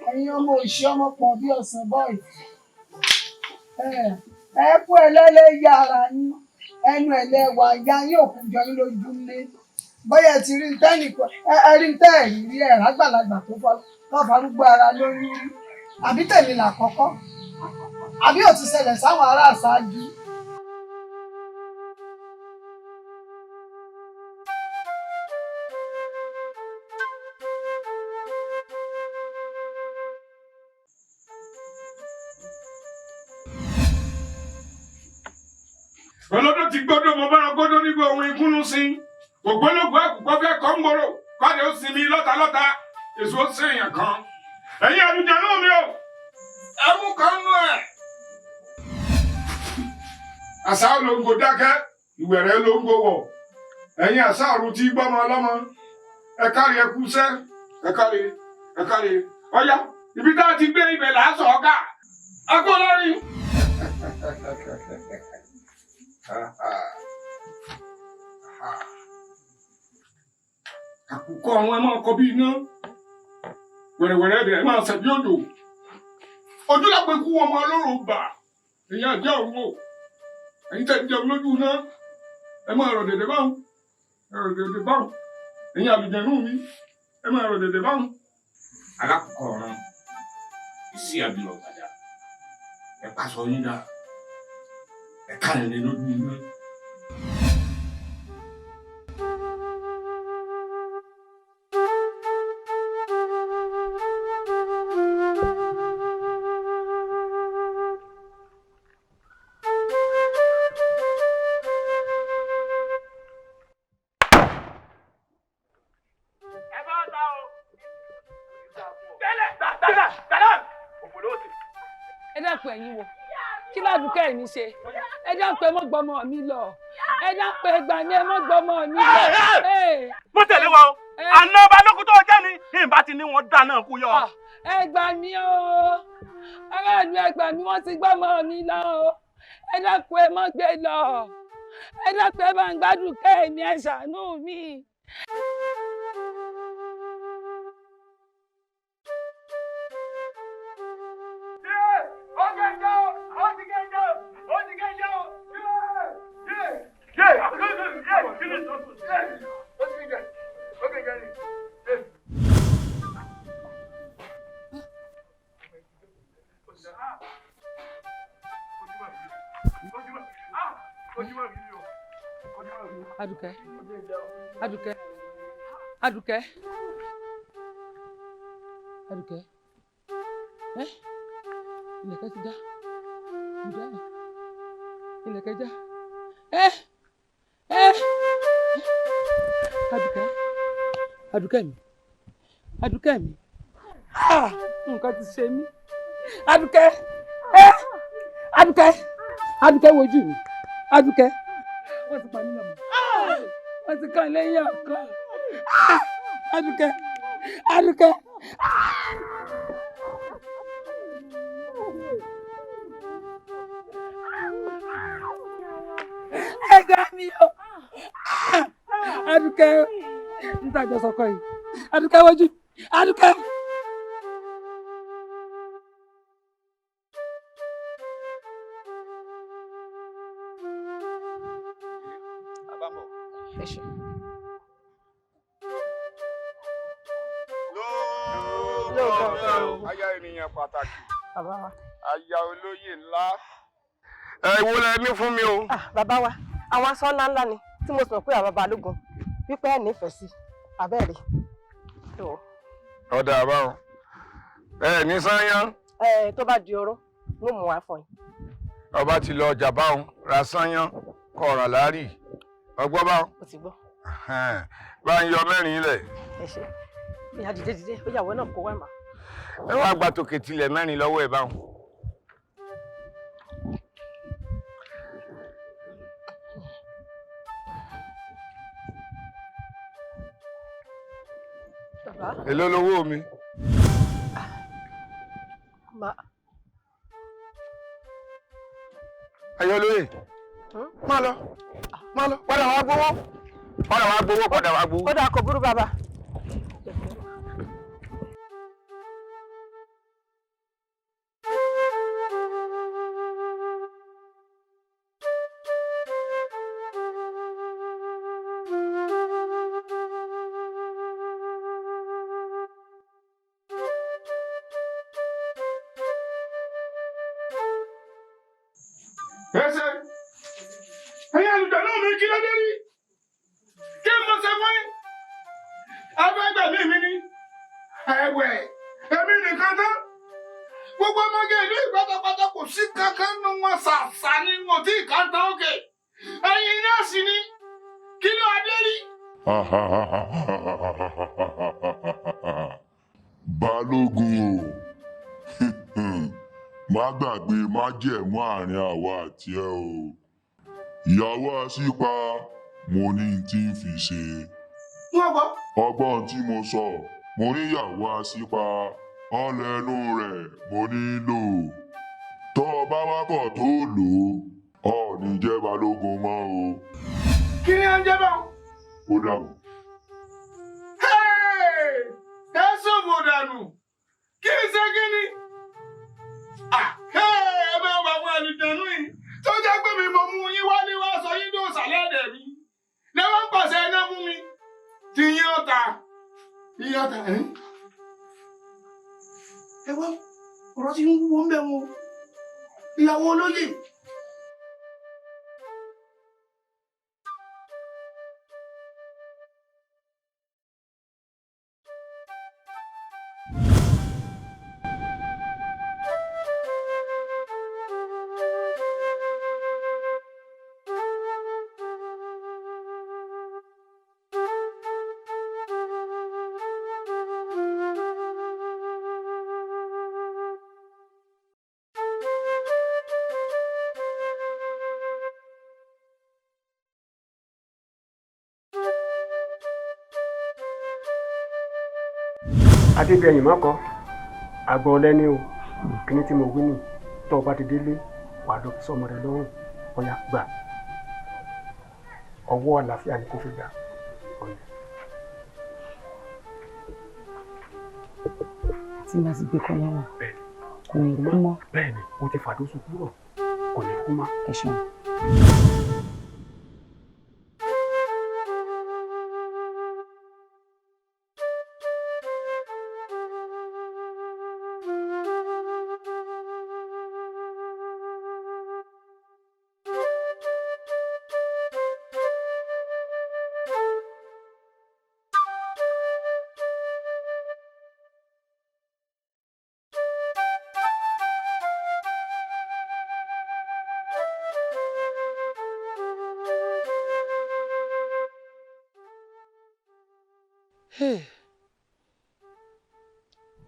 Ẹ̀yin ọmọ òṣì ọmọ pọ̀ bí ọ̀sán bọ́ọ̀lù. Ẹ kú ẹlẹ́lẹ́yà ara yín. Ẹnu ẹ̀lẹ́wà ya yín òkú jọ yín lójú lé. Bóyá ti rí tẹ́nìkan ẹ̀rí tẹ́ẹ̀rí rí ẹ̀rá àgbàlagbà tó farúgbó ara lórí rí. Àbí tèmi làkọ́kọ́. Àbí ò ti ṣẹlẹ̀ sáwọn ará àṣáájú. Olódò ti gbọ́dọ̀ mọ bára gbọ́dọ̀ nígbà ohun ìkúnnú sí. Ògbólógbò àkùkọ fẹ́ kọ́ ń gbòòrò. Kọ́ni ó sinmi lọ́talọ́ta. Èso sèèyàn kan. Ẹ̀yin àlùjànnú mi o. Ẹ mú kan nú ẹ̀. Àṣà olóńgò dákẹ́. Ìwẹ̀rẹ̀ olóńgò wọ̀. Ẹ̀yin àṣà ọ̀run tí gbọ́mọ ọlọ́mọ. Ẹ kárí ẹ kúṣẹ́. Ẹ kárí ẹ kárí. Ọ̀yá ibi tá a ti gbé ibẹ̀ là á sọ̀ ọ́ ká. Akọ́ lórí. Àkùkọ àwọn ẹ máa kọ bí iná wẹ̀rẹ̀wẹ̀rẹ̀ ẹ̀dẹ̀ ẹ máa ṣẹ̀bí òjò ojú lápẹ́ kú ọmọ ọlọ́run bà èyí àjẹ́ òun o ẹ̀yin tẹ̀ jẹun lójú iná ẹ máa rọ̀ dẹ̀dẹ̀ báwọn ẹ̀yin àlùjànnú mi ẹ máa rọ̀ dẹ̀dẹ̀ báwọn. Alákùkọ ọ̀ràn ìsí àbílọ̀ gbàdá ẹ pàṣọ yín dá ẹ kárẹ̀ ní lójú iná. Ẹ̀yin wo kí ládùúkẹ́ mi ṣe ẹ dápẹ́ mọ́ gbọ́mọ mi lọ ẹ dápẹ́ ẹgbà ni ẹ mọ́ gbọ́mọ mi lọ. mo tẹ̀lé wa o àná balógun tó jẹ́ ni ìbá ti ní wọn dáná kú yọ. ẹ gbà mí o aráàlú ẹ gbà mí wọ́n ti gbọ́mọ mi lọ o ẹ dápẹ́ ẹ mọ́ gbé lọ ẹ dápẹ́ ẹ bá ń gbádùn kẹ́ mi ẹ ṣàánú mi. Adùkẹ́ Adùkẹ́ Adùkẹ́ Adùkẹ́ ilẹ̀kẹ̀ ti já ilẹ̀kẹ̀ já Adùkẹ́ Adùkẹ́ mi Adùkẹ́ mi nǹkan ti ṣe mí Adùkẹ́ Adùkẹ́ Adùkẹ́ wojú mi Adùkẹ́ wọ́n ti pa mí lọ́mọ wọ́n ti kàn lẹ́yìn ọ̀kan Adùkẹ́ Adùkẹ́. Ẹ gbà mí o Adúkẹ́ níta jọ sọkọ yìí Adúkẹ́ wojú Adúkẹ́. Aya ènìyàn pàtàkì. Aya olóyè ńlá. Wo lẹ ní fún mi o? Bàbá wa àwọn aṣọ ńláńlá ni tí mo sọ pé àwọn balógun wípé ẹ nífẹ̀ẹ́ sí abẹ́rẹ́. Ọ̀dà àbáwọn. Ní sáyán. Tó bá di oró mo mú wá fún yín. Ọba ti lọ ọjà báwọn ra sáyán kọ ọ̀rà láàrì ọgbọ́n báwọn. Mo ti gbọ́. Bá ń yọ mẹ́rin lẹ̀. Ẹ ṣe ìyá dìde ó yàwó náà kó wá mà. Ẹ wá gba tòkè tilẹ̀ mẹ́rin lọ́wọ́ ẹ̀ báwọn. Èló lowó mi? Ayọ̀lóye, má lọ, padà wá gbowó. Kódà kò burú bàbá. Balógun o, má gbàgbé májẹ̀mú àárín àwa àti ẹ o. Ìyàwó àṣìpa mo ní tí ń fi ṣe. Ọgbọ́n tí mo sọ, mo ní ìyàwó àṣìpa ọlẹ́nu rẹ̀ mo nílò. Tọ́ ọ bá wá kọ̀ tó lò ó, ọ̀ ní jẹ́ balógun mọ́ o. Kí ni à ń jẹ́ bá? Ó dàbọ̀. Ẹ sọ̀bù dànù. Kí n ṣe kí ni? Ẹ máa wà àwọn àlùjànnú yìí tó jẹ́ pé mi mo mú yín wá ní wá sọ yín tó sàlẹ̀ ẹ̀dẹ̀ mi. Lẹ́wọ́n ń pàṣẹ iná fún mi. Ti yín ọ̀tá. Yín ọ̀tá. Ẹ wá ọ̀rọ̀ tí ń wúwo ń bẹ̀ wọn. Ìyàwó olóyè. Adébẹ̀yìn mọ́kọ́ àgbọ̀ ọlẹ́ni o kíní tí mo wí nì tó o bá ti délé wàá lọ sọmọ rẹ lọ́rùn ọ̀yà gbà ọwọ́ àlàáfíà ni kò fi gbà ọ̀yà. Tí màá sì gbé kọ́ lọ́wọ́ kò ní kú mọ́. Bẹ́ẹ̀ni mo ti fàdóso kúrò kò ní kú mọ́. Ẹ ṣeun.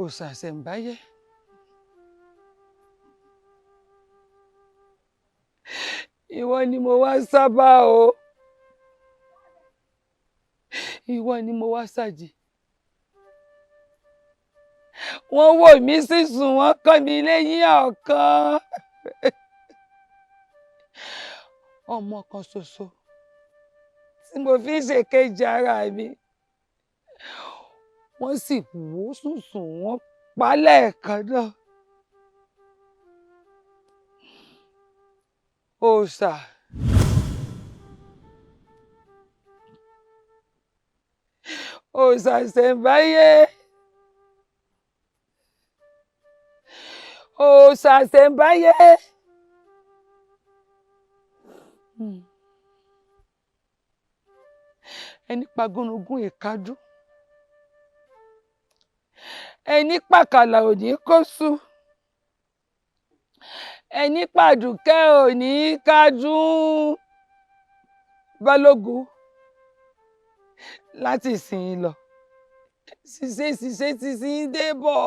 Òṣàṣẹ̀ǹbáyé ìwọ ni mo wá sábà o ìwọ ni mo wá sàjì wọ́n wò mí sísùn wọ́n kàn mí lẹ́yìn ọ̀kan ọmọ kan ṣoṣo tí mo fi ń ṣe kejì ara mi wọ́n sì wò sùnsùn wọ́n pa lẹ́ẹ̀kan náà. Òòṣà òòṣà ṣẹ̀ǹbáyé òòṣà ṣẹ̀ǹbáyé. Ẹni pagúnugún ìkájú ẹni pàkàlà ò ní kó sú ẹni pàdùkẹ́ ò ní kájú. Balógun láti ìsìn lọ ṣiṣẹ́ ti sin débọ̀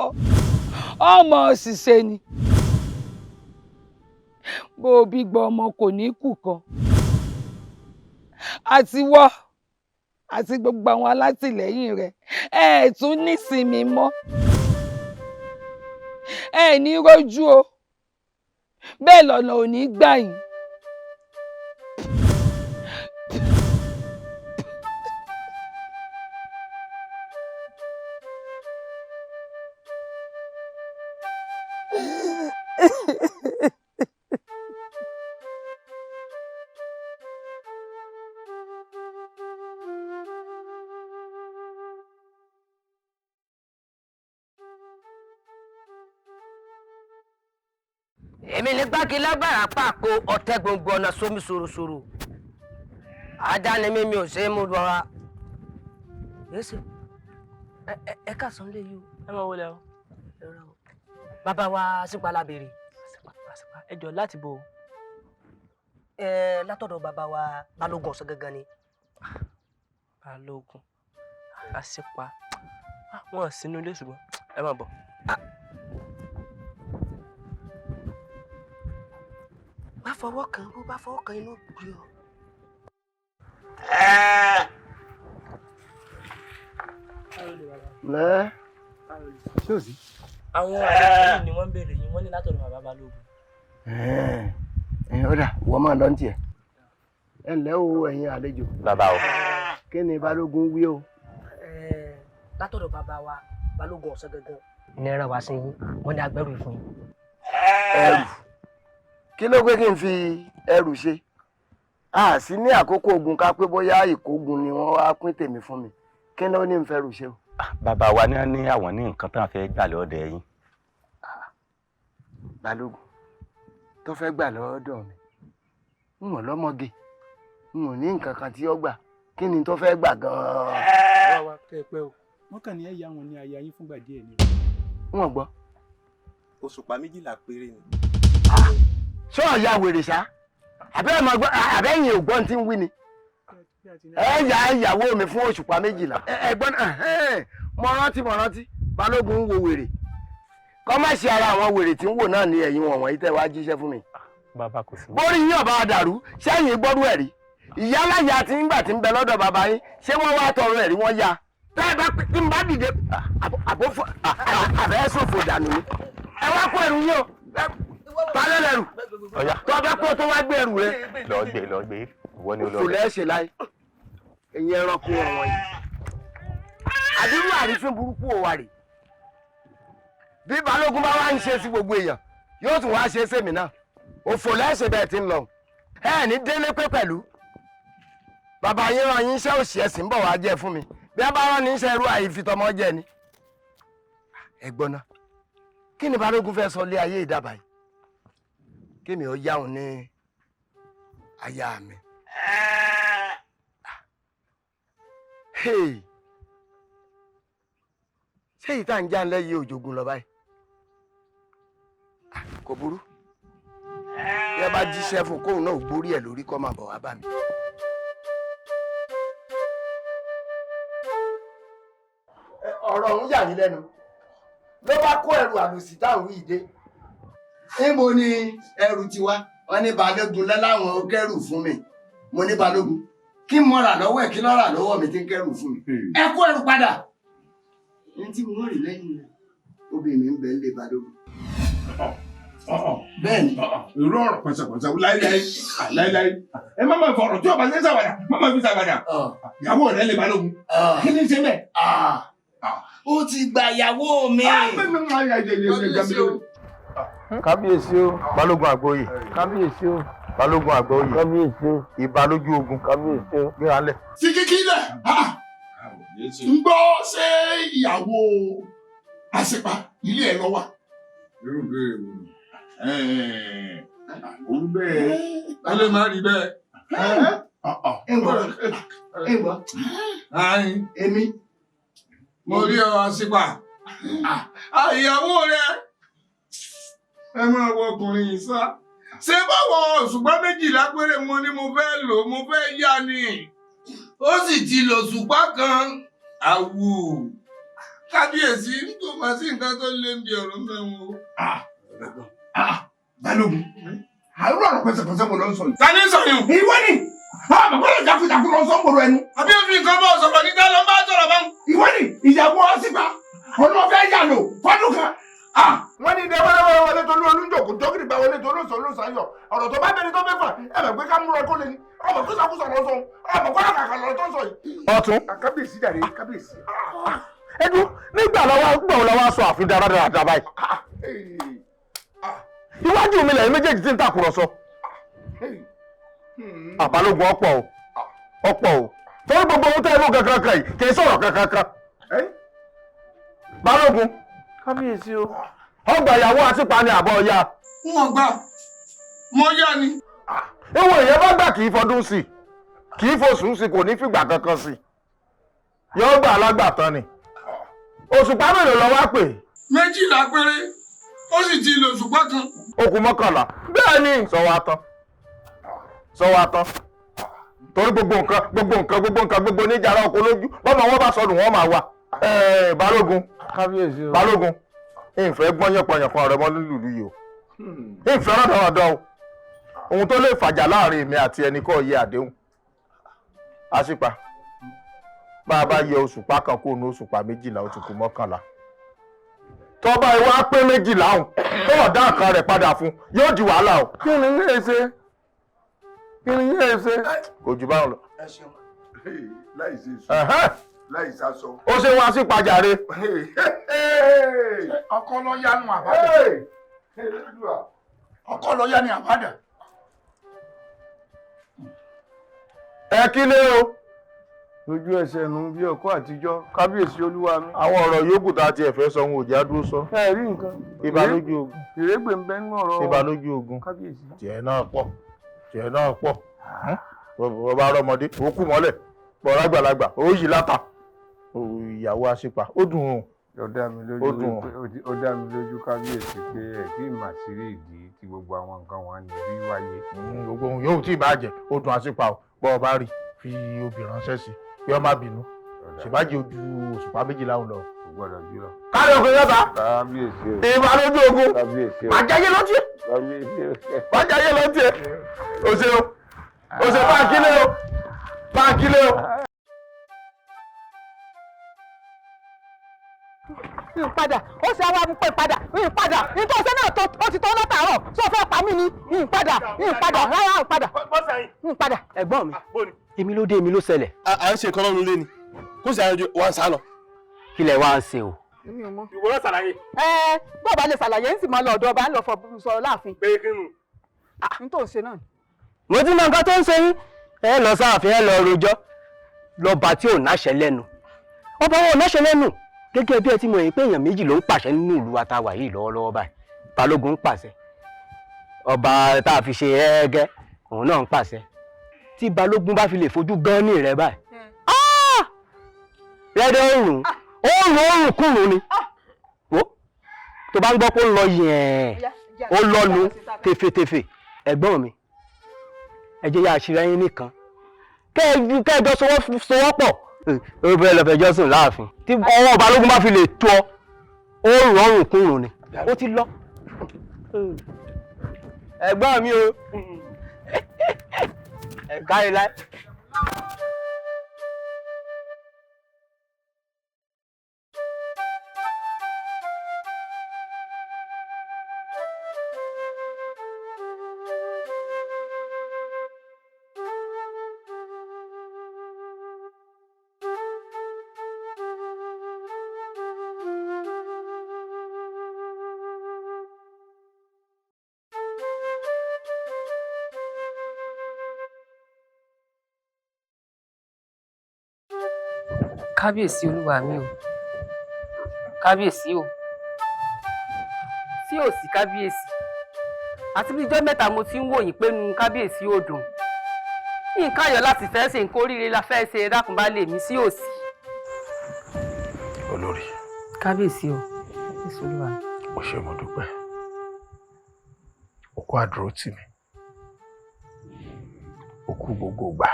ọmọ ṣiṣẹ́ ni bó o bí gbọ́ ọmọ kò ní kù kan àti wọ́ àti gbogbo àwọn alátìlẹ́yìn rẹ̀ ẹ tún nísinmi mọ́ ẹ ní rójú o bẹ́ẹ̀ lọ́nà ò ní gbà yín. èmi ní gbági lágbára pàkó ọ̀tẹ̀ gbogbo ọ̀nà sómi ṣòroṣòro ajá ni mímí ò ṣe é mú lọ́ra yéṣu ẹ káàsán lé yìí o ẹ máa wọlé o bàbá wa sípàlà béèrè ẹ jọ láti bò látọ̀dọ̀ bàbá wa balógun ọ̀sán gangan ni. balógun àṣepa wọn sínú ilé ṣùgbọ́n ẹ máa bọ̀. bá fọwọ́ kan bó bá fọwọ́ kan inú gbé ọ. lẹ́ ṣé ò sí. àwọn àlejò ni wọ́n ń béèrè yín wọ́n ní látọ̀dọ̀ bàbá balógun. ó dà wọ́n máa lọ ní tiẹ̀. ẹ ǹlẹ́ o ẹ̀yin àlejò. bàbá o. kí ni balógun wí o. látọ̀dọ̀ bàbá wa balógun ọ̀sán gangan ní ẹran wá sí yín wọ́n ní agbẹ́rù fún yín. ẹrù kí ló pé kí n fi ẹrù ṣe a sì ní àkókò ogun ká pé bóyá ìkógun ni wọ́n wá pín tèmi fún mi kí ló ní n fẹ́ rù ṣe o. bàbá wa ní àwọn ní nǹkan tán fẹ́ gbà lọ́dọ̀ yín. balógun tó fẹ́ gbà lọ́dọ̀ mi n ò lọ́mọge n ò ní nǹkan kan tí ó gbà kí ni tó fẹ́ gbà gan-an. wá kẹ́ ẹ pẹ́ o wọ́n kàn ní ẹ̀yà wọn ní aya yín fúngbà díẹ̀ ni. wọ́n gbọ́. òṣùpá 12 péré ni. ṣé ọ̀ya wèrè ṣá àbẹ́yìn ògbọ́n tí ń wí ni ẹ yà ìyàwó mi fún òṣùpá 12. ẹ̀gbọ́n mo rántí balógun ń wo wèrè kọ́ má ṣe ara àwọn wèrè tí ń wò náà ní ẹ̀yìn wọ̀nyí tẹ́ wá jíṣẹ́ fún mi. bàbá kò sí. bórí yín ọba dàrú sẹ́yìn gbọ́dọ̀ ẹ̀rí ìyá aláya tí ń gbà tí ń bẹ lọ́dọ̀ bàbá yín ṣé wọ́n wá tọrọ ẹ̀rí wọ́n ya tẹ́ ẹ bá tí ń bá dìde àbẹ́ sòfò dànù ni ẹ wá kó ẹrù yín o balẹ̀ lẹ́rù tó ọbẹ̀ kó tó wá gbé ẹrù rẹ. lọ gbé ìwọ ni olóògbé. kò lẹ́ẹ̀ṣẹ̀ láì ẹ̀yin ẹranko ọ̀wọ́n yìí àdúrà àrífín burúkú ò wà rè bí balógun bá wá ń ṣe sí gbogbo èèyàn yóò tún wá ṣe sèmi náà òfò lẹ́ẹ̀ṣẹ̀ bẹ́ẹ̀ ti ń lọ ẹ ní délé pé pẹ̀lú bàbá yín rán yín iṣẹ́ òṣì ẹ̀sìn bọ̀ wá jẹ́ fún mi bí a bá rán ní iṣẹ́ irú àìfitọ́mọ jẹ́ ni. ẹ̀gbọ́n náà kí ni balógun fẹ́ sọ lé ayé ìdábàá yìí kémi ó yá òun ní aya mi. ṣé ìta ń já ń lẹ́yìn òjògùn lọ báyìí kò burú bí ẹ bá jíṣẹ́ fún kóun náà gbórí ẹ̀ lórí kó máa bọ̀ wá bá mi. ọ̀rọ̀ ọ̀hún yà mí lẹ́nu ló bá kó ẹrù àlòsí táwọn wí dé. níbo ni ẹrù ti wá wọn ní balógun láláwọn kẹrù fún mi mo ní balógun kí n mọ̀rà lọ́wọ́ ẹ̀ kí lọ́rà lọ́wọ́ mi ti ń kẹrù fún mi. ẹ kó ẹrù padà. ní tí mo rí lẹ́yìn rẹ̀ obìnrin ń bẹ ń lé balógun. bẹ́ẹ̀ni irú ọ̀rọ̀ pẹ̀sẹ̀pẹ̀sẹ̀ láíláí ẹ má máa fọ̀rọ̀ tí ọba ṣe ṣàwàdà má máa fi ṣàwàdà ìyàwó rẹ lè balógun kí ni ṣe bẹ́ẹ̀. ó ti gba ìyàwó mi. kábíyèsí o balógun àgbóyè kábíyèsí o balógun àgbóyè kábíyèsí o ìbalójú ogun kábíyèsí o gbéra lẹ̀. sí kíkí lẹ̀ ń gbọ́ ṣé ìyàwó àṣepa ilé ẹ̀ lọ wà. irú bẹ́ẹ̀ wò ni òun bẹ́ẹ̀ ẹ lè má rí bẹ́ẹ̀. ẹ gbọ́ èmi mo rí ọ àṣepa ìyàwó rẹ ẹ máa wọ ọkùnrin yìí sá ṣé báwo òṣùpá méjìlá péré mo ní mo fẹ́ lò mo fẹ́ yá ni ó sì ti lò òṣùpá kan àwù kábíyèsí tó máa sí nǹkan tó lé ń bí ọ̀rọ̀ mẹ́wọ̀n o. balógun àrùn ọ̀rọ̀ pẹ̀sẹ̀pẹ̀sẹ̀ mo lọ sọ yìí. Tani sọ yìí. ìwọ ni bàbá rẹ̀ jákujàku lọ sọ mọ̀rọ̀ ẹnu. àbí òfin nǹkan bá sọ̀rọ̀ níta ló ń bá sọ̀rọ̀ bá ń. ìwọ ni ìyàwó ọsibà ọlọ́fẹ́ yà lò fọdún kan. wọ́n ní ìdẹ́wọ́lẹ́wọ́ wọlé tó lú olúńjòkó jókìrì bá wọlé tó lóṣù olóṣàyọ̀ ọ̀rọ̀ tó bá bẹ̀rẹ̀ tó mẹ́fà ẹ̀rẹ̀ pé ká múra kó lè ní ọmọ tó sàkóso lọ sọ ọmọ kó làkàkà lọ tó sọ yìí. ọ̀tún. kábíyèsí dàrí kábíyèsí. ẹdún nígbà lọ́wọ́ sọ àfi dáradára báyìí. iwájú mi lẹ́yìn méjèèjì tí ń tàkùrọ̀sọ. àbálògùn ọ̀pọ̀ o torí gbogbo ohun tẹ́ ẹ mú kankan yìí kì í sọ̀rọ̀ kankan. balógun kábíyèsí o ọgbà ìyàwó àtìpa ni àbọ̀ ọ̀ya. wọn gbà mọ yá ni. ìwọ èèyàn bá gbà kì í fọdún sí kì í fosùn sí kò ní fìgbà kankan sí yóò gbà alágbàtàn ni òṣùpá mélòó lọ wá pè. 12 péré ó sì ti lò òṣùpá kan. okùn 11 bẹ́ẹ̀ ni sọ wá tán torí gbogbo nǹkan gbogbo níjàrá oko lójú bọ́mọ wọn bá sọnù wọn máa wà. balógun kábíyèsí o balógun ìfẹ́ gbọ́n yẹpọ̀yẹ̀pọ̀ rẹ mọ́ nílùú yìí o ìfẹ́ rọ̀dọ̀rọ̀dọ̀ o ohun tó lè fàjà láàrin èmi àti ẹnì kọ́ yẹ àdéhùn àṣìpa bá a bá yẹ òṣùpá kan kó nu òṣùpá 12 ó ti kù 11 tọ́ba ìwà pé 12 ọ̀hún tó ọ̀dá nǹkan rẹ̀ padà fún yóò di wàhálà o. kí ni yéé ṣe kò jù báwọn lọ. ẹ ṣeun láì ṣe sùn láì sásọ. ó ṣe wá sí pàjáre. ọkọ lọ yánu àbádà. ọkọ lọ yánu àbádà. ẹ kílé o. lójú ẹsẹ̀ nu bí ọkọ àtijọ́ kábíyèsí olúwa mi. àwọn ọ̀rọ̀ yòókù tá a tiẹ̀ fẹ́ sọ ohun òjá dúró sọ. ẹ rí nǹkan. ìbálójú ogun. ìrégbè ń bẹ nínú ọ̀rọ̀ ìbálójú ogun. kábíyèsí. tiẹ̀ náà pọ̀ bọ́ bá rọmọdé ó kú mọ́lẹ̀ bọ́ rágbàlagbà ó yí látà ìyàwó àṣìpa ó dùn ún. ó dá mi lójú kábíyèsí pé ẹ kí n mà sí rí ìdí tí gbogbo àwọn nǹkan wọn ní bí wáyé. gbogbo ohun yóò tí ì bá jẹ ó dùn àṣìpa o bọ́ ọ bá rí fi obì ránṣẹ́ sí kí ọ má bínú ṣèbájì ojú òṣùpá 12 lọ. kò gbọdọ̀ jù lọ. káàdì ọkùnrin yọta. kábíyèsí o. ìbálójú ogun. kábíyèsí o. àjẹyé lọ́tí. kábíyèsí o. àjẹyé lọ́tí. o ṣeun báńkílé o. ìpadà ó ṣe àwọn amúpẹ́ ìpadà nítorí ọ̀sẹ̀ náà ó ti tọ́ látàárọ̀ tó fẹ́ pa mí ní ìpadà rárá ìpadà. ẹ̀gbọ́n mi èmi ló dé èmi ló ṣẹlẹ̀. à ń ṣe nǹkan lọ́run lé ni kó sì àyànjú wa ń sá lọ. kí lẹ wá ń ṣe o. ìwọ náà ṣàlàyé. bó o bá lè ṣàlàyé ń sì máa lọ ọ̀dọ̀ ọba ń lọ sọ̀rọ̀ láàfin. pé kí nù. n tó ń ṣe náà. mo ti mọ nǹkan tó ń ṣe yín ẹ lọ sáàfin ẹ lọ rojọ́ lọba tí ò náṣẹ lẹ́nu ọba wọn ò náṣẹ lẹ́nu gẹ́gẹ́ bí ẹ ti mọ̀ yín pé èèyàn méjì ló ń pàṣẹ nínú ìlú àtàwà yìí lọ́wọ́lọ́wọ́ báyìí balógun ń pàṣẹ ọba tá a fi ṣe ẹ̀ẹ́gẹ́ òun náà ń pàṣẹ tí balógun bá fi lè fojú gan ní rẹ báyìí rẹ́dẹ́ òrùn kùnrùn ni wo tó bá ń gbọ́ pé ó lọ yẹn ó lọ́nu tefetefe ẹ̀gbọ́n mi ẹ jẹ́ yá àṣírí ẹyin nìkan kẹ́ẹ̀jọ sọwọ́pọ̀ ó bẹ́ẹ̀ lọ fẹjọ́ sùn láàfin tí ọwọ́ balógun bá fi lè tó ọ ó rọrùn kùnrùn ni ó ti lọ. ẹ̀gbọ́n mi o kárí láì. Kábíyèsí olúwa mi o. Kábíyèsí o. Sí ò sí kábíyèsí. Àti bí ijọ́ mẹ́ta mo ti ń wò yín pé nu kábíyèsí ò dùn. Nǹkan ayọ̀ láti fẹ́ ṣe nǹkan oríire la fẹ́ ṣe dákun bá lè mí sí ò sí. Olórí. Kábíyèsí o. Kábíyèsí olúwa mi. Mo ṣe mo dúpẹ́. O kú àdúró tì mí. O kú gbogbo gbà.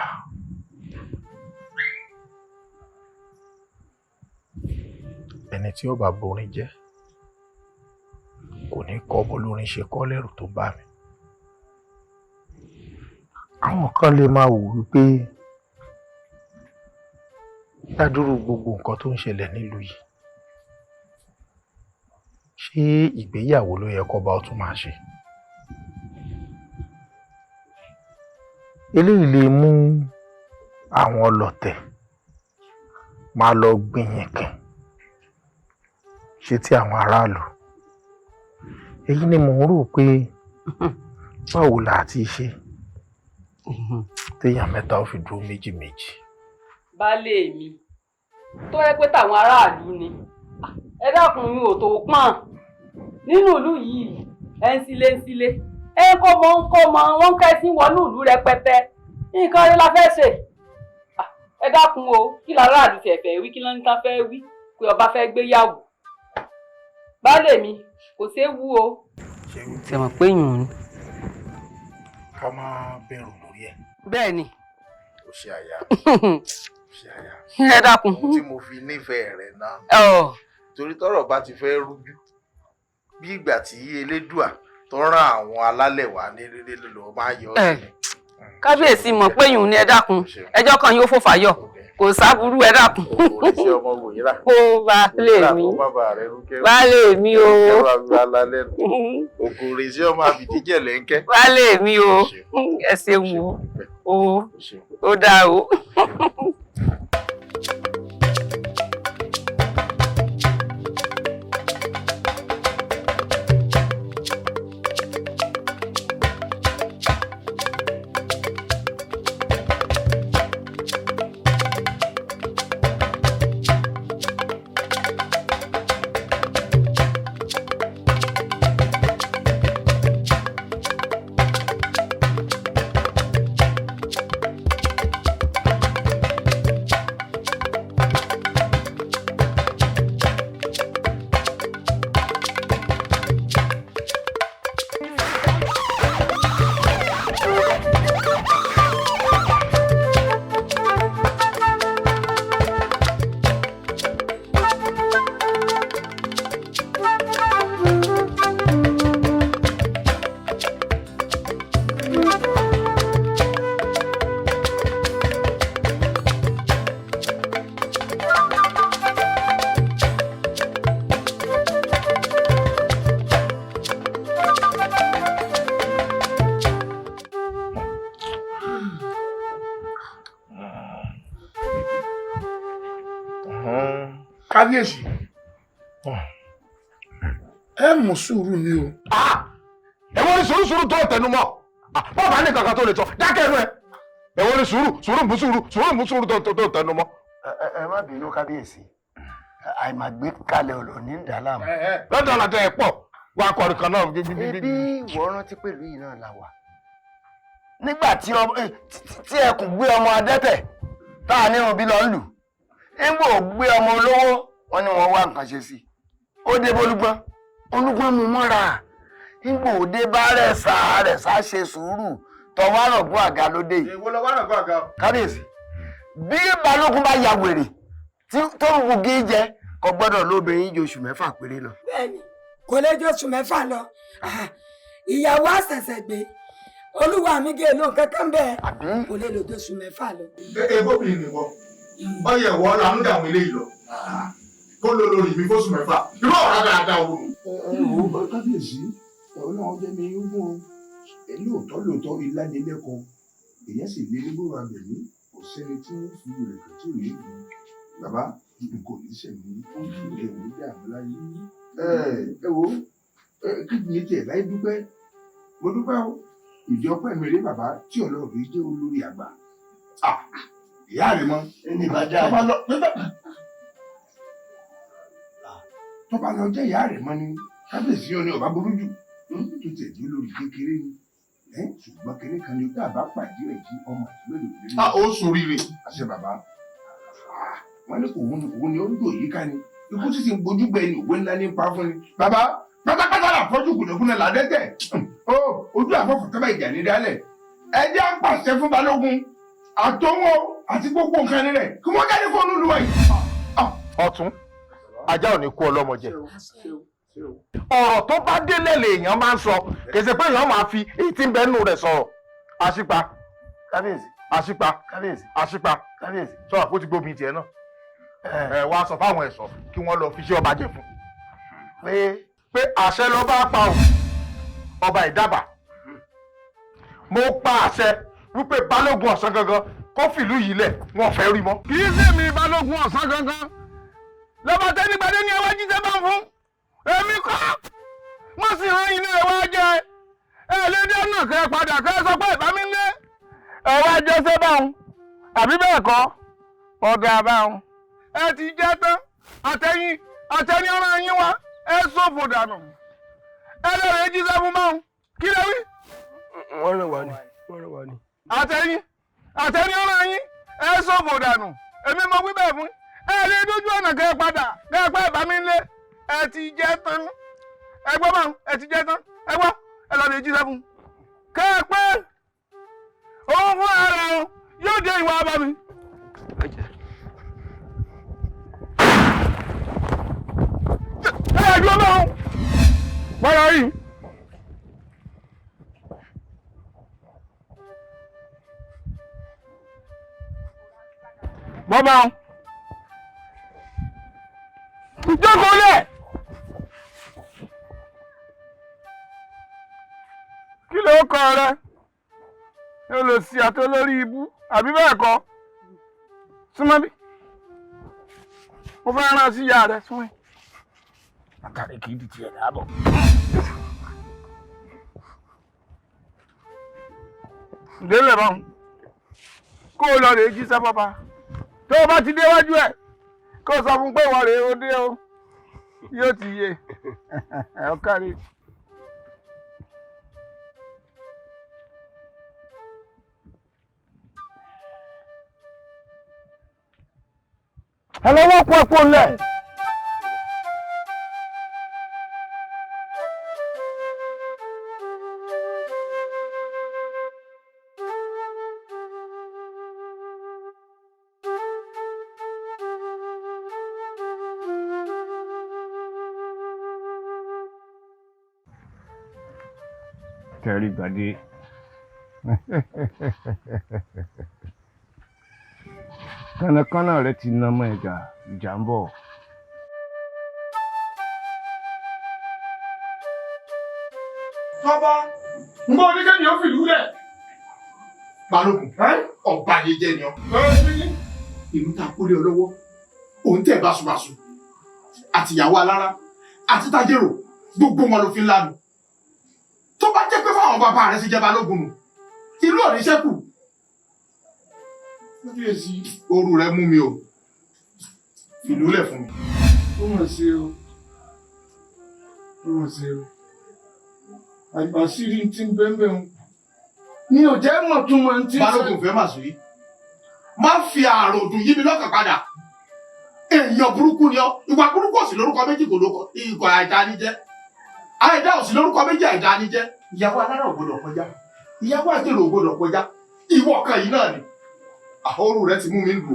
Ẹni tí ó bá borin jẹ́ kò ní kọ́ bólórin ṣe kọ́ lẹ́rù tó bá mi. Àwọn kan lè máa wò wípé dádúró gbogbo nǹkan tó ń ṣẹlẹ̀ nílùú yìí, ṣé ìgbéyàwó ló yẹ kọ́ba ó tún máa ṣe? Eléyìí lè mú àwọn ọlọ̀tẹ̀ máa lọ gbìyànjú ṣe ti àwọn aráàlú. Èyí ni mò ń rò pé báwo la ti ṣe téèyàn mẹ́ta ó fi dúró méjì méjì. Baálé mi tó yẹ pé tàwọn aráàlú ni ẹ dákun mi ò tó pọ́n nínú ìlú yìí ẹ ń sílé ẹ ń kó mọ wọn kẹ́sí wọnú ìlú rẹpẹtẹ nǹkan rí la fẹ́ ṣe ẹ dákun o kí làráàlú fẹ̀fẹ̀ wí kí ló ń tán fẹ́ wí pé ọba fẹ́ gbéyàwó. Baálé mi kò séwu o. Ṣé mọ̀ pé yùn ni. Ká má bẹ̀rù lórí ẹ̀. Bẹ́ẹ̀ ni. Ó ṣe àyà. Ṣe àyà. Ẹ dákun. Ohun tí mo fi nífẹ̀ẹ́ rẹ̀ náà. Torí tọ́rọ̀ bá ti fẹ́ rújú bí ìgbà tí Elédùà tó rán àwọn alálẹ̀ wá ní lílé lọ máa yọ ọ́ sí. Kábíyèsí mọ̀ pé yùn ni ẹ dákun ẹjọ́ kan yóò fò fàyọ̀ kò sábúrú ẹ dákun. Oríṣi ọmọ wòyíra. Ó baálé mi. Baálé mi o. Òkú oríṣi ọmọ àbìdíjẹ̀ lẹ́ńkẹ́. Baálé mi o. Ẹ ṣeun o. Ó dáa o. Kábíyèsí ẹ mú sùúrù ni o. Èwo ni sùúrù tó tẹnumọ́ bọ́ọ̀bù ní kankan tó lè sọ dákẹ́ ẹnu ẹ. Èwo ni sùúrù mú sùúrù tó tẹnumọ́. Ẹ má bínú kábíyèsí àìmàgbé kalẹ̀ ọ̀rọ̀ ní ìdálàmú. Lọ́dọ̀ àlàtẹ̀ ẹ̀ pọ̀ wá kọrin kan náà. Ebi ìwọ rántí pẹ̀lú yìí náà la wà. Nígbà tí ẹkùn gbé ọmọ adẹ́tẹ̀ tá a ní òbí lọ ń lù nígbà ò gbé ọmọ olówó wọn ni wọn wá nǹkan ṣe sí. Ó dé bólúgbọ́n olúgbọ́n mú mọ́ra nígbà ò dé bá rẹ̀ sá ṣe sùúrù tọwọ́ àrọ̀gún àga ló dé yìí. Èwo lọ wá àrọ̀gún àga o. Kábíyèsí bí balógun bá ya wèrè tó ń wugi jẹ kò gbọ́dọ̀ lóbìnrin ju oṣù mẹ́fà péré lọ. Bẹ́ẹ̀ni kò lè ju oṣù mẹ́fà lọ ìyàwó àṣẹ̀ṣẹ̀ gbé olúwa mi gé lóun kankan bẹ́ẹ̀ kò lè lò ju oṣù mẹ́fà lọ. Ebóbìnrin nìkan ọyẹ ìwọ làánú dàwọn eléyìí lọ kó ló lórí mi fóṣù mẹ́fà irú ọ̀rá dáadáa wò. Kábíyèsí ọlọ́run jẹ́ mi rúgbó lóòótọ́ ìlànilẹ́kọ̀ọ́ èèyàn sì lé nígbòrò àgbẹ̀mí kò sẹ́ni tí wọ́n fi rẹ̀ kàn tí ò yé mi bàbá kò ní sẹ́mi ẹ̀wọ̀n ní dààmú láyé. Ẹ wo kí ni tiẹ̀ láyé dúpẹ́ mo dúpẹ́ o ìdí ọpẹ́ mi rí bàbá tí ọlọ́run rí jẹ́ olórí àgbà ìyá rẹ̀ mọ́ tó bá lọ jẹ́ ìyá rẹ̀ mọ́ ni kábíyèsí yóò ní ọba burú jù tó tẹ̀jú lórí kékeré ni ṣùgbọ́n kéré kan ni ó dábàá pàdé ẹ̀ jí ọmọ mélòó lórí. Ó ṣoríire. àṣẹ bàbá wọn ní òun ni ó ń dò yìí ká ni ikú títí ń gbojú gbẹ ni òwe ńlá ní pa fún ni. bàbá pátápátá là fọ́jú kùnàkùnà làdẹ́tẹ̀ ojú àfọ́fọ́ tọ́ba ìjà ní dálẹ̀ ẹ jẹ́ àpàṣẹ fún balógun àtọwọ́ àti gbogbo nǹkan rẹ̀ kí wọ́n jáde fún olúwa yìí. ọ̀tún ajá ò ní kú ọlọ́mọ jẹ ọ̀rọ̀ tó bá délé lèèyàn máa ń sọ kì í ṣe pé èèyàn máa fi èyí tí ń bẹ nínú rẹ̀ sọ̀rọ̀ àṣìpa kábíyèsí àṣìpa kábíyèsí àṣìpa kábíyèsí sọ àpò tí gbóbi tiẹ̀ náà wá sọ fáwọn ẹ̀ṣọ́ kí wọ́n lọ fi ṣe ọba jẹ fún pé àṣẹ lọ bá pa ọba ìdábà mo pa àṣẹ wípé balógun ọ̀sán gangan kó fìlú yìí lẹ̀ wọ́n fẹ́ rí mọ́. kì í ṣèmi balógun ọ̀sán gangan lọ́ba tẹ́nigbàdé ní ẹwà jíjẹ́ bá ń fún èmi kọ́ wọ́n sì rán ilé ẹ̀ wá jẹ ẹ lédè náà kẹ́ ẹ padà kẹ́ ẹ sọ pé ìbámi ń lé ẹ wá jẹ́ sẹ́ báwọn àbí bẹ́ẹ̀ kọ́ ọ̀dà báwọn ẹ ti jẹ́ tán àtẹ̀yìn ọ̀ràn yín wá ẹ ṣòfò dànù ẹ lọ́ọ̀rẹ́ jíṣẹ́ fún báwọn kí lè wí. wọ́n ràn wá ní. àtẹ̀yìn ọ̀ràn yín ẹ ṣòfò dànù èmi mo wí bẹ́ẹ̀ fún ẹ lè dójú ọ̀nà kẹ́ ẹ padà kẹ́ ẹ pẹ́ ìbámi ń lé ẹ ti jẹ́ tán ẹ gbọ́ báwọn ẹ ti jẹ́ tán ẹ gbọ́ ẹ lọ́ọ̀rẹ́ jíṣẹ́ fún kẹ́ ẹ pẹ́ òun fún ara wọn yóò dé ìwà bá mi. dúró báwọn bọ́lá yìí. bọ́bá jókòó lẹ̀. kí ló kọ rẹ yóò lọ sí àtọ lórí ibú àbí bẹ́ẹ̀ kọ́ súnmọ́ bí mo fẹ́ rán sí ìyá rẹ súnmọ́ àtàrí kì í di tiẹ̀ dáàbọ̀. ìdílé báwọn kó o lọ rèé jíṣẹ́ bàbá tó o bá ti déwájú ẹ̀ kó o sọ fún pé ìwọ rèé o dé o yóò ti yé ẹ̀ ọ́ kárí. ẹ lọ́wọ́ pọ̀ pọ̀ lẹ̀. Tẹ̀rí gbàdé. Kánnákánná rẹ ti ná mọ́ ẹ̀gà ìjà ń bọ̀. Bàbá, ń bọ́ oníkẹ́ mi ó fìlú rẹ̀. Balógun, ọba yìí jẹ́ ni ọ́. Ìlú ta kólé ọ lọ́wọ́, òun tẹ̀ báṣubàṣu, àtìyàwó alára, àti tájèrò, gbogbo wọn ló fi ń lánu. Tó bá jẹ́ pé fáwọn bàbá rẹ̀ sì jẹ́ balógun nù, ìlú ò ní ṣẹ́kù. Kábíyèsí, oru rẹ̀ mú mi o, fìlú lẹ̀ fún mi. Ó mọ̀ sí o, ó mọ̀ sí o. Àgbàsírí ti ń bẹ́ẹ̀ o. Mi ò jẹ́ mọ̀ tún mọ̀ tí. Balógun fẹ́ màá sùn má fi àròdùn yí mi lọ́kàn padà. Èèyàn burúkú ni ọ́, ìwà burúkú òsì lórúkọ méjì kò lóko, ìkọ̀ àìdá ni jẹ́. Àìdá òsì lórúkọ méjì àìdá ni jẹ́. Ìyàwó alára ò gbọdọ̀ kọjá, ìyàwó àjèrò ò gbọdọ̀ kọjá. Ìwọ kan yìí náà ni. Àhórù rẹ ti mú mi lù.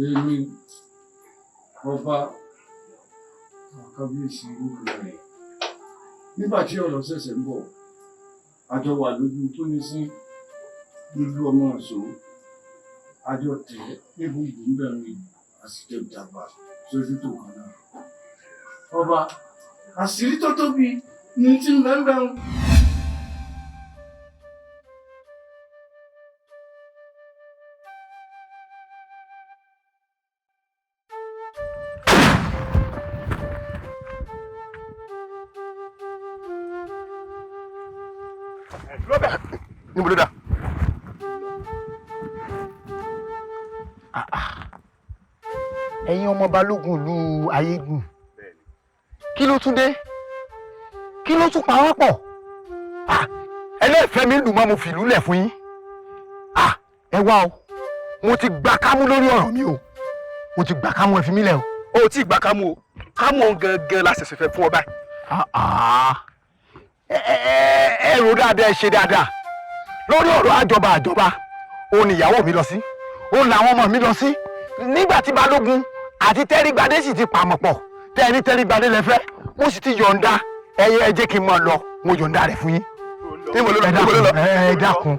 Èmi, ọba, kábíyèsí lókè rẹ̀. Nígbà tí ọ̀rọ̀ ṣẹ̀ṣẹ̀ ń bọ̀, àjọ wà lójú tó ní sí lójú ọmọ ọ̀ṣọ́, àjọ tẹ̀ níbùgbù ń bẹ̀rù àsìkò ìjàmbá sójú tó kan náà. Ọba, àṣírí tó tóbi ní tí ń bẹ̀rù. níbo ló dà. ẹ̀yin ọmọ balógun ìlú ayégun kí ló tún dé kí ló tún pa wá pọ̀ ẹlẹ́fẹ̀ẹ́ mi lù mọ́ mo fìlú lẹ̀ fún yín ẹ wá o mo ti gbà kámú lórí ọ̀rọ̀ mi o mo ti gbà kámú ẹ fi mí lẹ̀ o. o ti gbà kámú o kámú ọ̀hún gangan la ṣẹ̀ṣẹ̀ fẹ́ fún ọ báyìí. ẹ rò dáadáa ẹ ṣe dáadáa lórí ọ̀rọ̀ àjọba òun ni ìyàwó mi lọ sí òun làwọn ọmọ mi lọ sí nígbà tí balógun àti tẹ́rígbadé sì ti pàmò pọ̀ tẹ́rígbadé lẹ fẹ́ mo sì ti yọ̀ǹda ẹ jẹ́ kí n máa lọ mo yọ̀ǹda rẹ̀ fún yín. ẹ dákun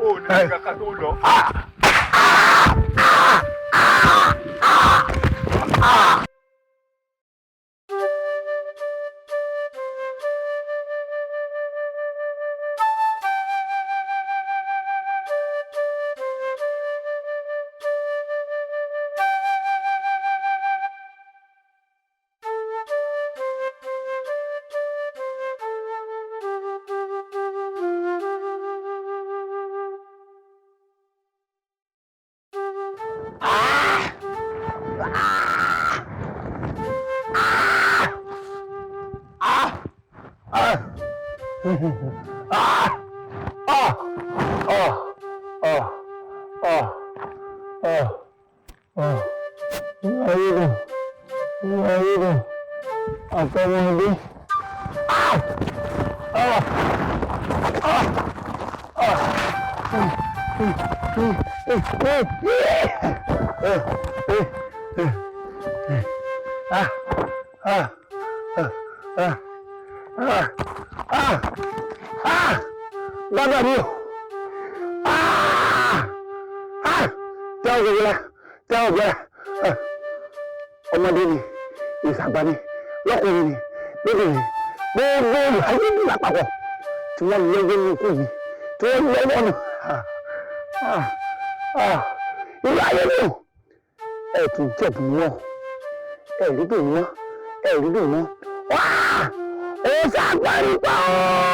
bàbá mi o tẹ́ ọ̀gbẹ́ra ọmọdé ni ìsàgbà ni lọ́kùnrin ni lóbìnrin gbogbo ayé ní àpapọ̀ tí wọ́n lọ́wọ́ ní ikú mi tí wọ́n lọ́wọ́ nù ilé ayé mi o ẹ̀ tún jẹ̀bù wọn ẹ̀ rí dùn wọn ẹ̀ rí dùn wọn ó ṣàgbárí pa ọ́.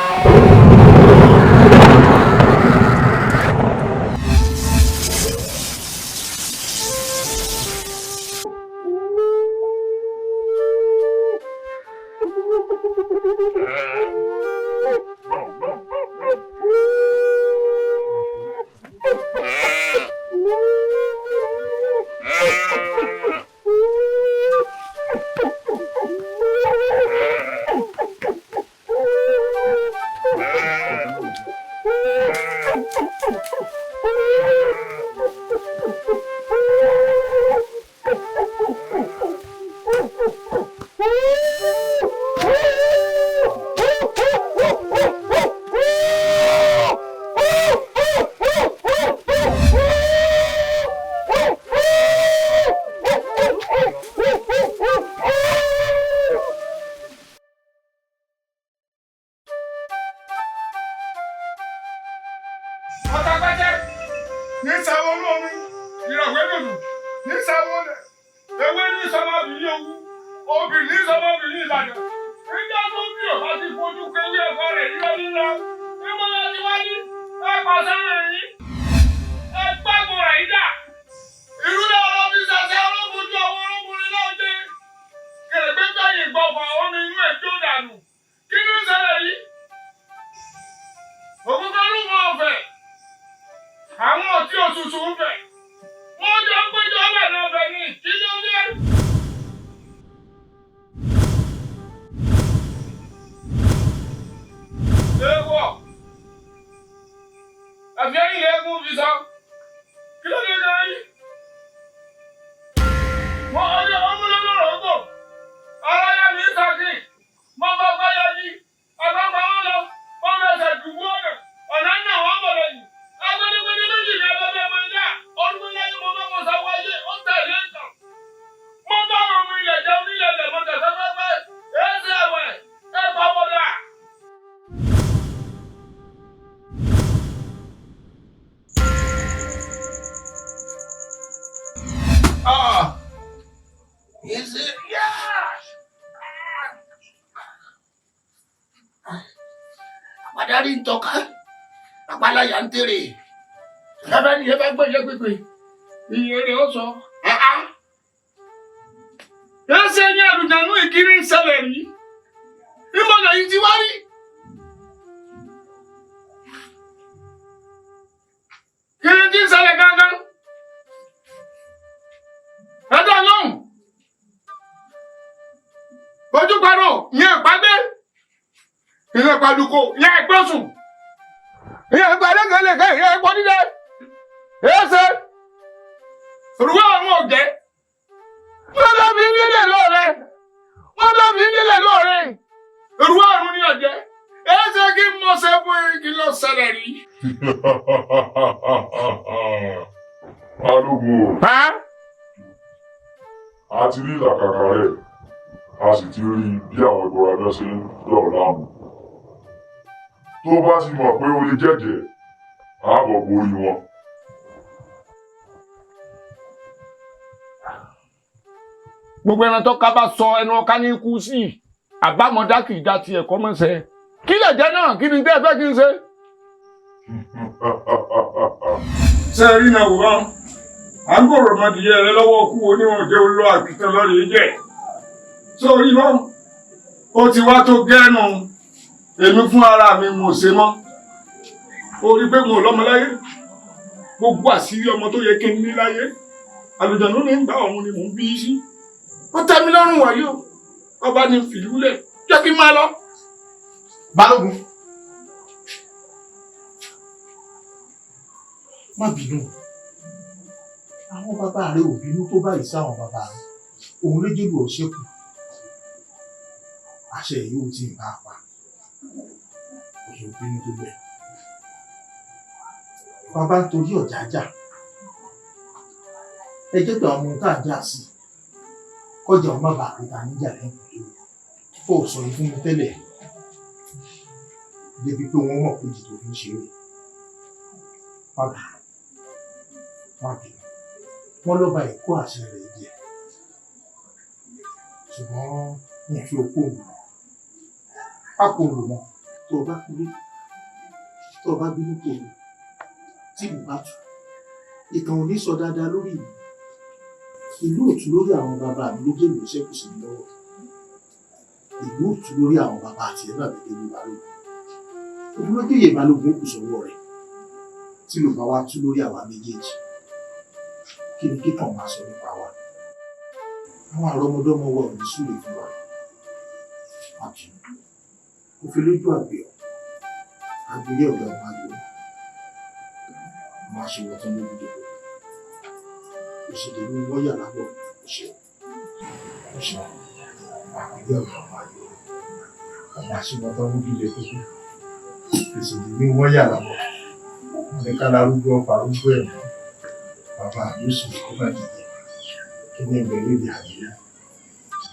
Adarí ń tọ́ka, àpáláyà ń tèrè. Bàbá ni ẹ bá gbọ́dọ̀ pípé, iye rẹ̀ ó sọ. ẹsẹ̀ ní àlùjánu ìkíní ìṣẹ̀lẹ̀ rí ìmọ̀lẹ̀ yìí ti wá rí. kí ni tí ń ṣẹlẹ̀ gángan? ẹ̀dá lóhùn ojú parọ́ ìyẹn ìpàdé ìyẹn ìpàdùkọ ìyẹn ìgbọ́sùn ìyẹn ìpàdégẹ́lẹ́gẹ́ ìyẹn ìpọ́nídẹ́ ẹsẹ̀ òrùwé ọ̀run ọ̀jẹ́ wọ́n lọ fi nílẹ̀ lọ́ọ̀rẹ́ wọ́n lọ fi nílẹ̀ lọ́ọ̀rẹ́ òrùwé ọ̀run ní ọ̀jẹ́ ẹsẹ̀ kí n mọ̀ ṣe fún kí lọ ṣẹlẹ̀ rí. Balógun o. A ti rí ìlàkàkà rẹ̀, a sì ti rí bí àwọn ìbora náà ṣe ń lọ láàmú. Tó bá ti mọ̀ pé o lè jẹ́jẹ́, a bọ̀ borí wọn. Gbogbo ẹran tó ká bá sọ ẹnu ọká ní ikú sí àbámọ̀dá kì í dá ti ẹ̀kọ́ mọ́sẹ̀. Kí lè jẹ́ náà kí ni tẹ́ ẹ fẹ́ kí n ṣe? Ṣé ẹ rí náà wò wọ́n? À ń gbòòrò ọmọdìyẹ rẹ lọ́wọ́ kú oníwọ̀n jẹ́ olú àkìtàn lọ́rẹ̀ jẹ́. Sórí náà, ó ti wá tó gẹ́nu. Èmi fún ara mi mo ṣe mọ́. Ó rí pé mo lọ́mọ láyé. Gbogbo àṣírí ọmọ tó yẹ kí n ní láyé. Àlùjànnú ní ìgbà ọ̀hún ni mò ń bí sí. Ó tẹ́ mi lọ́rùn wáyé o. Ọba ní fìlúlẹ̀. Jẹ́ kí n máa lọ. Balógun. Má bínú. Àwọn bàbá rẹ̀ ò bínú tó báyìí sáwọn bàbá rẹ̀. Òun ló jẹ́lu ọ̀ṣẹ́kù. Àṣẹ yìí ò tí ì bá a pa. Òye ò bínú tó bẹ̀. Bàbá ń torí ọ̀jà jà. Ẹ jẹ́ pé àwọn ohun tá à ń jà sí. Kọjá ọmọ bàbá àpẹta níjà lẹ́yìn ìlú. Ó sọ yìí fún mi tẹ́lẹ̀. Débi pé wọ́n mọ̀ pé jìtò fi ń ṣeré. Má bínú. Má bínú. Wọ́n lọ́ba ẹ̀kọ́ àṣẹ rẹ̀ jẹ. Ṣùgbọ́n mi fi okó òun. A kò rò mọ́ tó o bá kúrú. Tó o bá bínú kò rò. Tí mo bá tù. Ìtàn ò ní sọ dáadáa lórí ìlú. Ìlú ò tú lórí àwọn bàbá mi ló jẹ́ ìlúṣẹ́ kù sí mi lọ́wọ́. Ìlú ò tú lórí àwọn bàbá àti ẹ̀ náà gẹ́gẹ́ bí Balógun. Òun ló déyè Balógun kù sọ́wọ́ rẹ̀. Tí ló bá wá tú lórí àwa méjèèjì. Kí ni kíkàn máa sọ nípa wa? Àwọn àrọ́mọdọ́mọ wa ò ní súre fún wa. Àbí mo fi lójú àgbẹ̀ ọ̀. Àgbèrè ọ̀gá ọmọ àgbẹ̀. Máa ṣe wọ́n tán lórí ìdìbò. Òṣèlú ni wọ́n yà lábọ̀ òṣèlú. Òṣèlú àgbèrè ọ̀gá ọmọ àgbẹ̀. Máa ṣe wọ́n tán lórí ìdìbò. Òṣèlú ni wọ́n yà lábọ̀. Wọ́n ní ká lárúgbó ọ̀pá arúgbó ẹ̀ mọ́. Bàbá mi sùn kó má dìde. Kí ni ẹgbẹ́ lóde àgbẹ̀?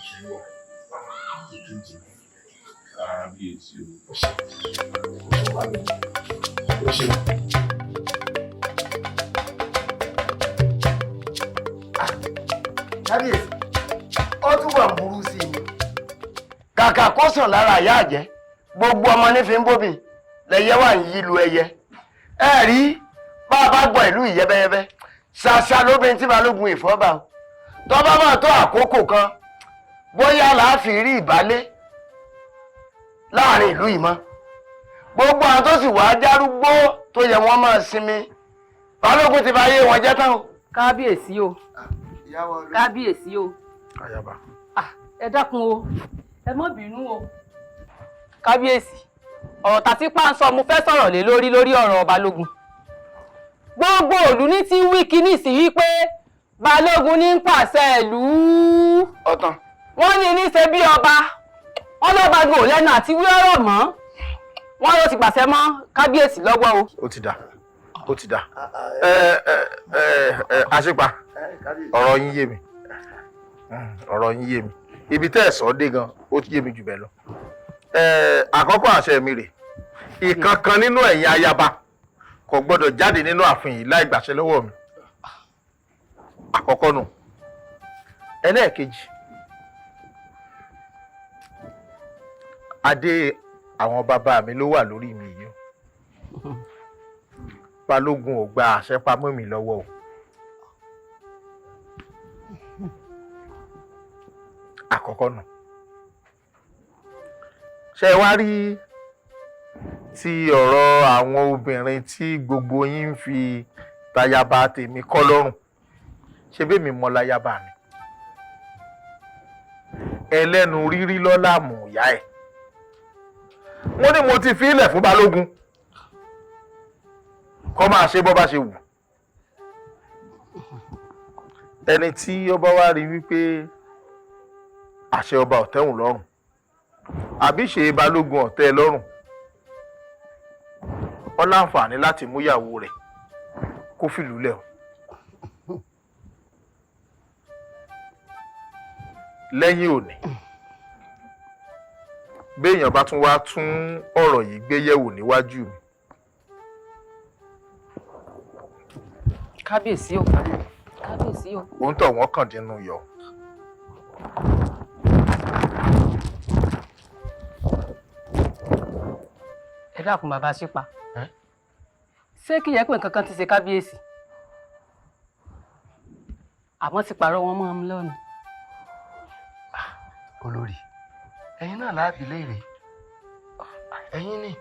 Ìṣòwò ìkejì mi. Kábíyèsí o. Òṣèlú. Kábíyèsí, ó túbọ̀ ń burú sí i. Kàkà kó sàn lára àyà àjẹ́, gbogbo ọmọ ní fi ń bóbì, lẹ́yẹ wà ń yí lu ẹyẹ. Ẹ rí bá a bá gbọ́ ìlú ìyẹ́bẹ́yẹ́bẹ́, ṣàṣà lóbìnrin tí Balógun ìfọ́bà o. Tó bá máa tó àkókò kan, bóyá láàfin rí ìbálé láàrin ìlú yìí mọ́. Gbogbo àwọn tó sì wá járúgbó tó yẹ wọ́n máa sinmi. Balógun ti bá yé wọn jẹ́ tán o. Kábíyèsí o. Kábíyèsí o. Ayaba. Ẹ dákun o, ẹ má bínú o. Kábíyèsí, ọ̀rọ̀ tàtí páńsọ mo fẹ́ sọ̀rọ̀ lé lórí ọ̀rọ̀ Balógun. Gbogbo ìlú ní ti wí kíní sí wípé Balógun ní ń pàṣẹ ìlú. Ọ̀tàn. Wọ́n ní ní ṣe bí ọba. Wọ́n lọ́ba gò lẹ́nu àti wí ọ̀rọ̀ mọ́. Wọ́n ló ti pàṣẹ mọ́ kábíyèsí lọ́wọ́ o. Ó ti dà. Ó ti dà. Àṣìpa. Ọ̀rọ̀ yín yé mi. Ọ̀rọ̀ yín yé mi. Ibi tẹ́ ẹ̀ sọ dé gan, ó ti yé mi jù bẹ́ẹ̀ lọ. Àkọ́kọ́ àṣẹ mi rè. Ìkankan nínú ẹ̀yin ayaba kò gbọ́dọ̀ jáde nínú ààfin yìí láì gbàṣẹ lọ́wọ́ mi. Àkọ́kọ́ nù. Ẹlẹ́ẹ̀kejì. Adé àwọn bàbá mi ló wà lórí mi yìí. Balógun ò gba àṣẹ pamọ́ mi lọ́wọ́ o. àkọ́kọ́ nù. Ṣé wá rí ti ọ̀rọ̀ àwọn obìnrin tí gbogbo yín ń fi tayaba tèmi kọ́ lọ́rùn, ṣé bí mi mọ láyaba mi? Ẹlẹ́nu rírí lọ́lá mú ìyá ẹ̀. Wọ́n ní mo ti fi ilẹ̀ fún Balógun kó máa ṣe bó bá ṣe wù. Ẹni tí ọba wá rí wípé àṣẹ ọba ò tẹ́hùn lọ́rùn àbí ṣe Balógun ò tẹ́ lọ́rùn, ó láǹfààní láti mú ìyàwó rẹ̀ kó fìlú lẹ̀ o. Lẹ́yìn òní béèyàn bá tún wá tún ọ̀rọ̀ yìí gbé yẹ̀wò níwájú mi. Kábíyèsí o, kábíyèsí o. Òun tọ̀ wọ́n kàn dínú yọ. Ẹ dákun bàbá Ṣípa. Ṣé kí yẹ pé nǹkan kan ti ṣe kábíyèsí? Àmọ́ ti pààrọ̀ wọn mọ́ ọmọ lọ́nà. Olórí, ẹ̀yin náà láàbí léèrè. Ẹ̀yin ni.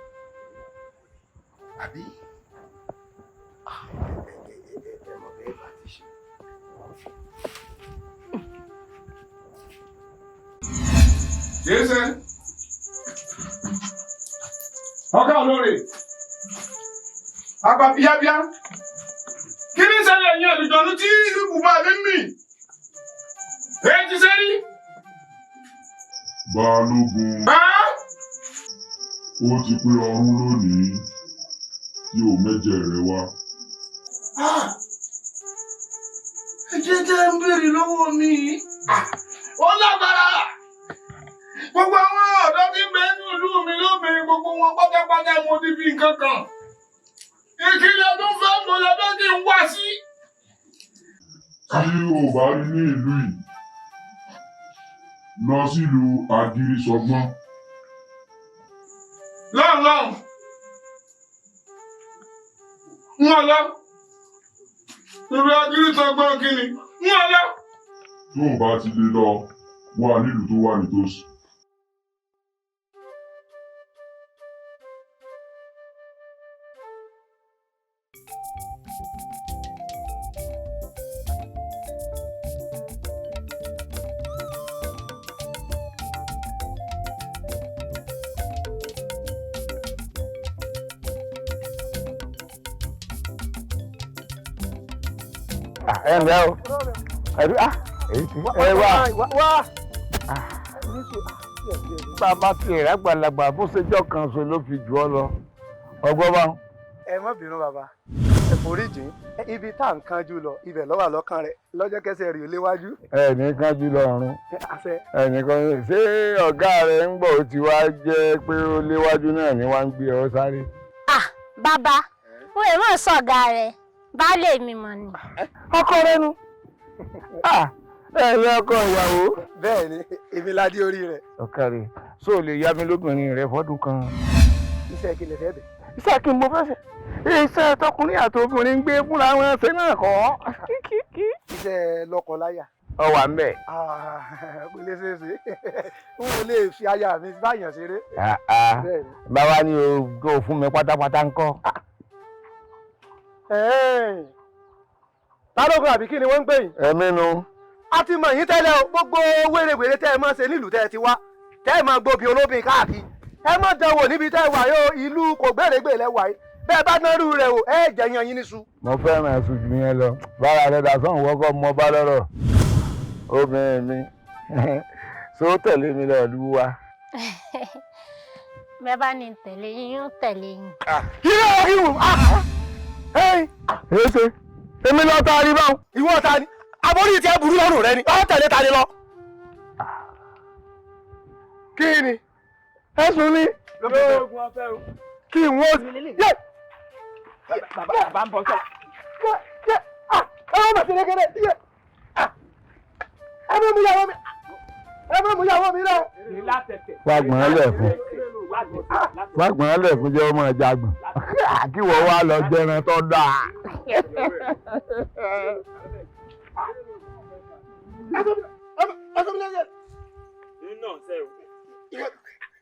Àbí? Jésù. Ọ̀gá olórí. Àgbà bíábíá. Kí ni ṣẹlẹ̀ ẹ̀yin àlùjọ̀nú tí ibùba mi ń mì? Èyí ti ṣe rí. Balógun. Ó ti pé ọrún lónìí tí ò mẹ́jẹ rẹ̀ wá. Ẹ̀jẹ̀ tẹ́ ń béèrè lọ́wọ́ mi. Ó lágbára. Gbogbo àwọn ọ̀dọ́ tí ń bẹ ní ìlú mi lóbìnrin gbogbo wọn pátápátá mo ti fi nǹkan kan. Ìkìlẹ̀ ọdún fẹ́ mo lọ bẹ́ẹ̀ kí n wá sí. Tí o bá rí ní ìlú yìí, lọ sílùú Agirisọgbọ́n. Lọ́n. Wọ́n lọ. Ìlú Agirisọgbọ́n kí ni? Wọ́n lọ. Tó o bá ti lè lọ, wà nílùú tó wà nítòsí. Ẹ ǹlẹ́ o, ẹ̀rí ẹ wá. Bàbá tiẹ̀ àgbàlagbà bó ṣejọ́ kan ṣo ló fi jù ọ lọ. Ọgbọ́n bá. Ẹ má bínú bàbá, ẹ forí jìn. Ibi tá à ń kánjú lọ, ibẹ̀ ló wà lọ́kàn rẹ̀ lọ́jọ́ kẹsẹ̀ rí o léwájú. Ẹnì kánjú lọ́rùn. Ẹnì kan ṣé ọ̀gá rẹ̀ ń gbọ́ ó ti wá jẹ́ pé ó léwájú náà ni wá ń gbé ọ sáré. Bàbá, mo lè mọ̀ sọ̀gá rẹ̀. Baálé mi mọ̀ ni. Ọkọ rẹ nu. Ẹ̀rẹ́ ọkọ ìyàwó. Bẹ́ẹ̀ ni, èmi ládé orí rẹ̀. Ọ̀kàrẹ̀, só lè yá mi lóbìnrin rẹ fọ́dún kan. Iṣẹ́ kí lè fẹ́ bẹ̀? Iṣẹ́ kí n mo fẹ́ fẹ́. Iṣẹ́ tọkùnrin àti obìnrin ń gbé fúnra wọn ṣe náà kọ́. Iṣẹ́ lọ́kọ-láyà. Ọ wà ń bẹ̀. Kò lè ṣe é ṣe. N ò lè fi aya mi báyàn ṣeré. Bàbá ni o fún mi pátápátá ńkọ́. Balógun àbí kí ni wọ́n ń gbé yìí? Ẹ̀mí nu. A ti mọ̀ yín tẹ́lẹ̀ o, gbogbo wérewère tẹ́ ẹ máa ṣe nílùú tẹ́ ẹ ti wá, tẹ́ ẹ máa gbóbi olóbìn káàkiri. Ẹ má dánwò níbi tẹ́ ẹ wà yóò, ìlú kò gbèrègbè lẹ́wà yìí. Bẹ́ẹ̀ bá dánrú rẹ̀ o, ẹ jẹ̀yàn yín níṣu. Mo fẹ́ràn ẹ̀sùn jù yẹn lọ. Bára rẹ̀ dà sọ́hùn wọ́kọ́ mọ bá lọ́rọ̀. Obìnrin mi, ṣó tẹ̀lé mi lọ lú wa. Bẹ́ẹ̀ bá ní tẹ̀lé yín, yóò tẹ̀lé yín. Èsè, èmi lọ ta rí báwọn. Ìwọ ta ni? Àbórí ti ẹ burú lọ́rùn rẹ ni, ọ tẹ̀lé ta ni lọ. Kí ni? Ẹ̀sùn ni. Kí n wọ́n. Bàbá ń bọ̀ sọ. Ẹ wọ́n bẹ̀ sí lẹ́gẹ̀dẹ̀. Ẹ mú ìyàwó mi. Ẹ mú ìyàwó mi lọ. Wàgbọ̀n ẹlẹ́fun. Wàgbọ̀n ẹlẹ́fun jẹ́ ọmọ ẹja gbọ̀n. Kí wọ́n wá lọ jẹran tó dáa. náà ṣe o.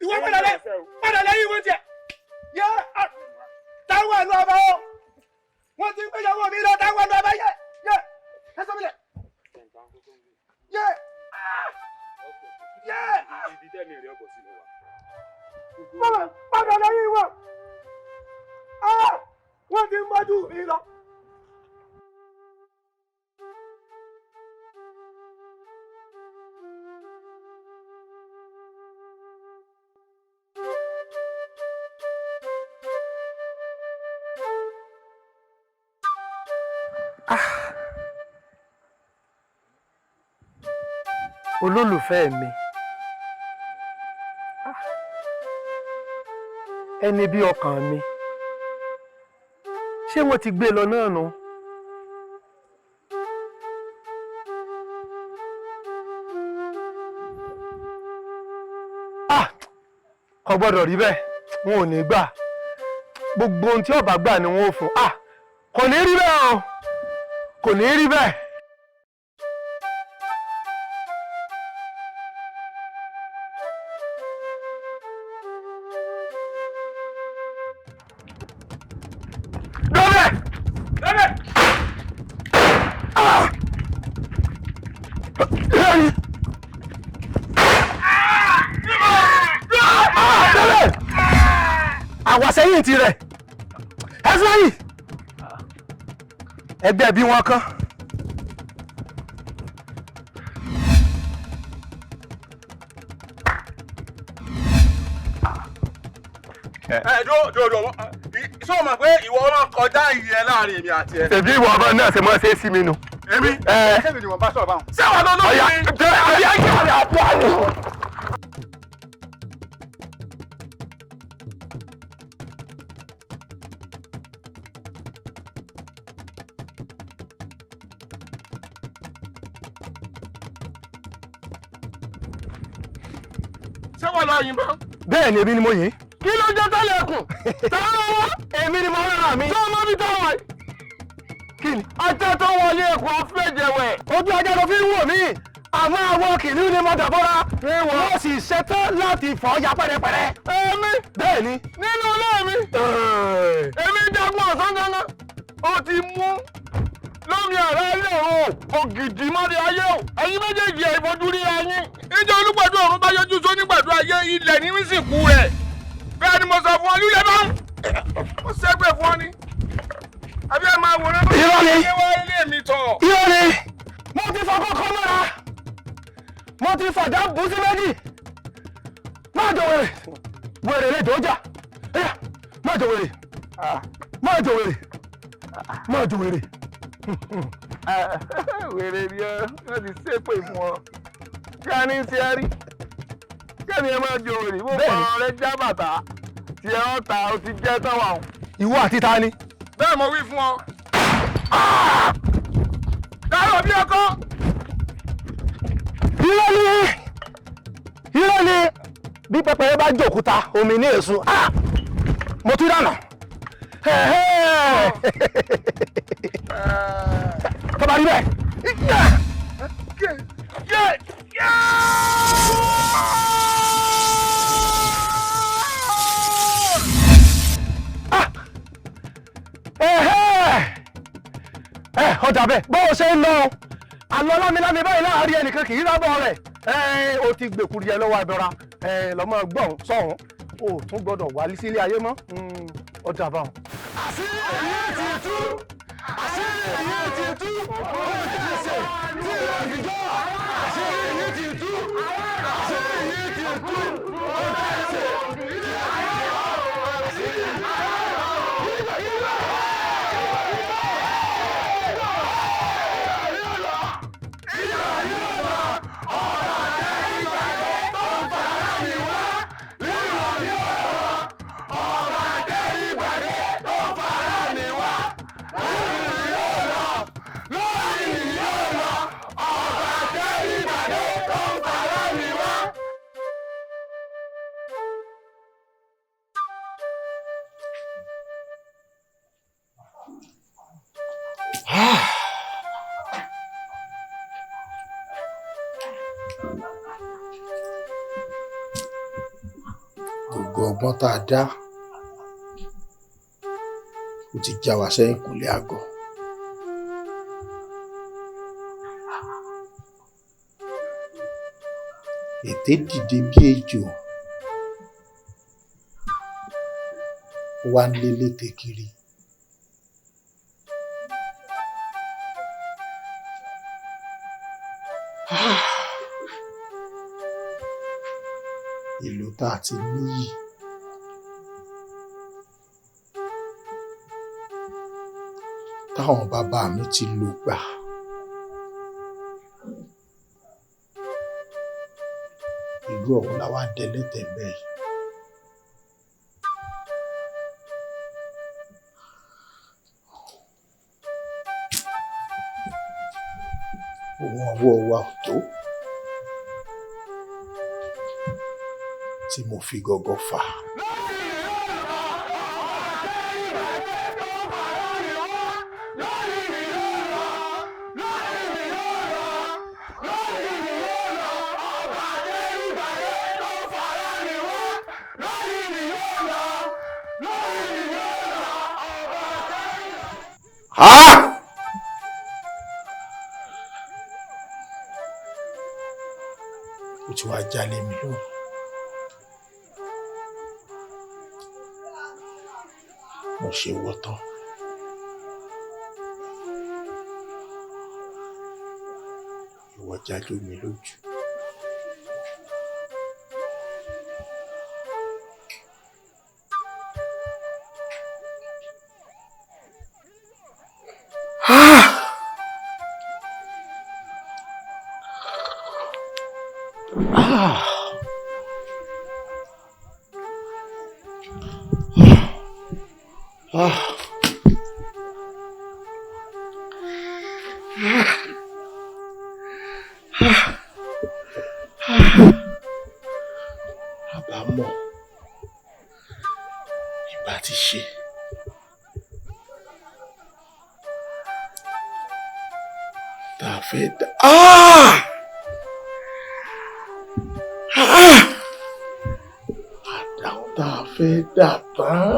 Ìwọ padà lẹ́yìn ìwé tiẹ̀. Yẹ táwọn ẹnu ọba o. Wọ́n ti ń gbéyàwó mi lọ táwọn ẹnu ọba yẹ. Ẹ sọ mi lẹ̀. Yẹ. Ibi tẹ́mi rẹ̀ ọ̀bọ̀ sí mi wà. Mama, padà lẹ́yìn ìwọ. Wọ́n ti ń mọ́jú mi lọ. Olólùfẹ́ mi, ẹni bí ọkàn mi, ṣé wọ́n ti gbé lọ náà nù? Kò gbọ́dọ̀ rí bẹ́ẹ̀, wọn ò ní gbà. Gbogbo ohun tí ọba gbà ni wọn ò fún. Kò ní rí bẹ́ẹ̀ o, kò ní rí bẹ́ẹ̀. Àwàsẹ́yìn tirẹ̀ ẹ̀sùn yìí ẹgbẹ́ bí wọn kán. Dòdò ṣé o mọ̀ pé ìwọ máa kọjá ìyẹn láàrin èmi àti ẹ. Ṣèbí ìwọ ọba náà ṣe mọ́ ṣe é sí mi nù. Èmi? Ṣé mi ni wọ́n bá sọ̀rọ̀ báwọn? Ṣé wàá lọ lórí mi? Ọ̀yá kí wọ́n lè àpò àlè. Ṣé wọ́n lọ yìnbọn? Bẹ́ẹ̀ ni èmi ni mo yìn. Kí ló jẹ́ tẹ́lẹ̀ ẹkùn? Táwọn èmi ni mo rán mi. Tó ọmọ bí táwọn ẹ̀. Kí ni? Ajá tó wọlé ẹ̀kọ́ fẹ́jẹ̀wẹ̀. Ojú ajá ló fi ń wò mí. Àmọ́ àwọn kìnìún ni mo dàbọ́ra. Wọ́n sì ṣetán láti fọ́ ya pẹ́rẹpẹ́rẹ. Èmi? Bẹ́ẹ̀ ni. Nínú ilé mi? Èmi jagun ọ̀sán gangan. Ó ti mú lómi àrá ilé o. Ògìdì mọ́rí ayé o. Ẹ̀yin méjèèjì ẹ̀ ìfojú rí ayín. Ìjọ olúgbàdo ọ̀run bá yọjú sónígbàdo ayé ilẹ̀ ní wísìnkú rẹ̀. Bẹ́ẹ̀ ni mo sọ fún ọ lílẹ̀ bá ń. Ó ṣẹ́gbẹ̀ fún ọ ni. Àbí ẹ máa wòrán lórí ilé wá ilé mi tọ̀. Irọ́ ni mo ti fọ kọ́kọ́ mọ́ra. Mo ti fọ̀dá bù sí méjì. Má jọ wèrè. Wèrè lè jọ jà. Má jọ wèrè. Má jọ wèrè. Má jọ wèrè. Wèrè ni wọ́n ti ṣépè fún ọ. Kí a ní sí ẹ rí? Kẹ́mi ẹ máa jọ wèrè. Mo fọ̀rọ̀ rẹ já bàtà. Tí ẹ ọ́ ta o ti jẹ́ tán wà o. Ìwọ àti ta ni? Bẹ́ẹ̀ mo wí fún ọ. Dárò bí ọkọ. Irọ́ ni bí pẹpẹ bá jòkúta omi ní èso. Mo tún dànù. Tó bá rí bẹ́ẹ̀. Ọjà bẹ́ẹ̀ bó o ṣe ń lọ àlọ́ lámilámi báyìí láàárín ẹnìkan kì í rábọ̀ rẹ̀ o ti gbèkúrú yẹ lọ́wọ́ abẹ́ra lọ́mọ gbọ̀n sọ̀hún o tún gbọ́dọ̀ wá sílé ayé mọ́ ọjà bá wọn. Àṣírí èyí ti tú àṣírí èyí ti tú ó ti ṣe tí ìlú ìjọ àṣírí èyí ti tú àṣírí èyí ti tú ó ti ṣe tí ayé àṣírí ọgbọ́n tá a dá ó ti já wa sẹ́yìn kúnlé àgọ́. Ètè dìde bí ejò ó wá ń lé létè kiri. Ìlú tá a ti níyì táwọn bàbá mi ti lò gbà. Ìlú ọ̀hún la wá dẹ́lẹ́tẹ̀ bẹ́ẹ̀. Ohun ọwọ́ wa ò tó tí mo fi gọ́gọ́ fà. Ó ti wá jálé mi lórí. Mo ṣe wọ́tán. Ìwọ jájú mi lójú. Àbámọ̀ ìbá ti ṣe. Tá a fẹ́ dá. Àdáhùn tá a fẹ́ dà tán.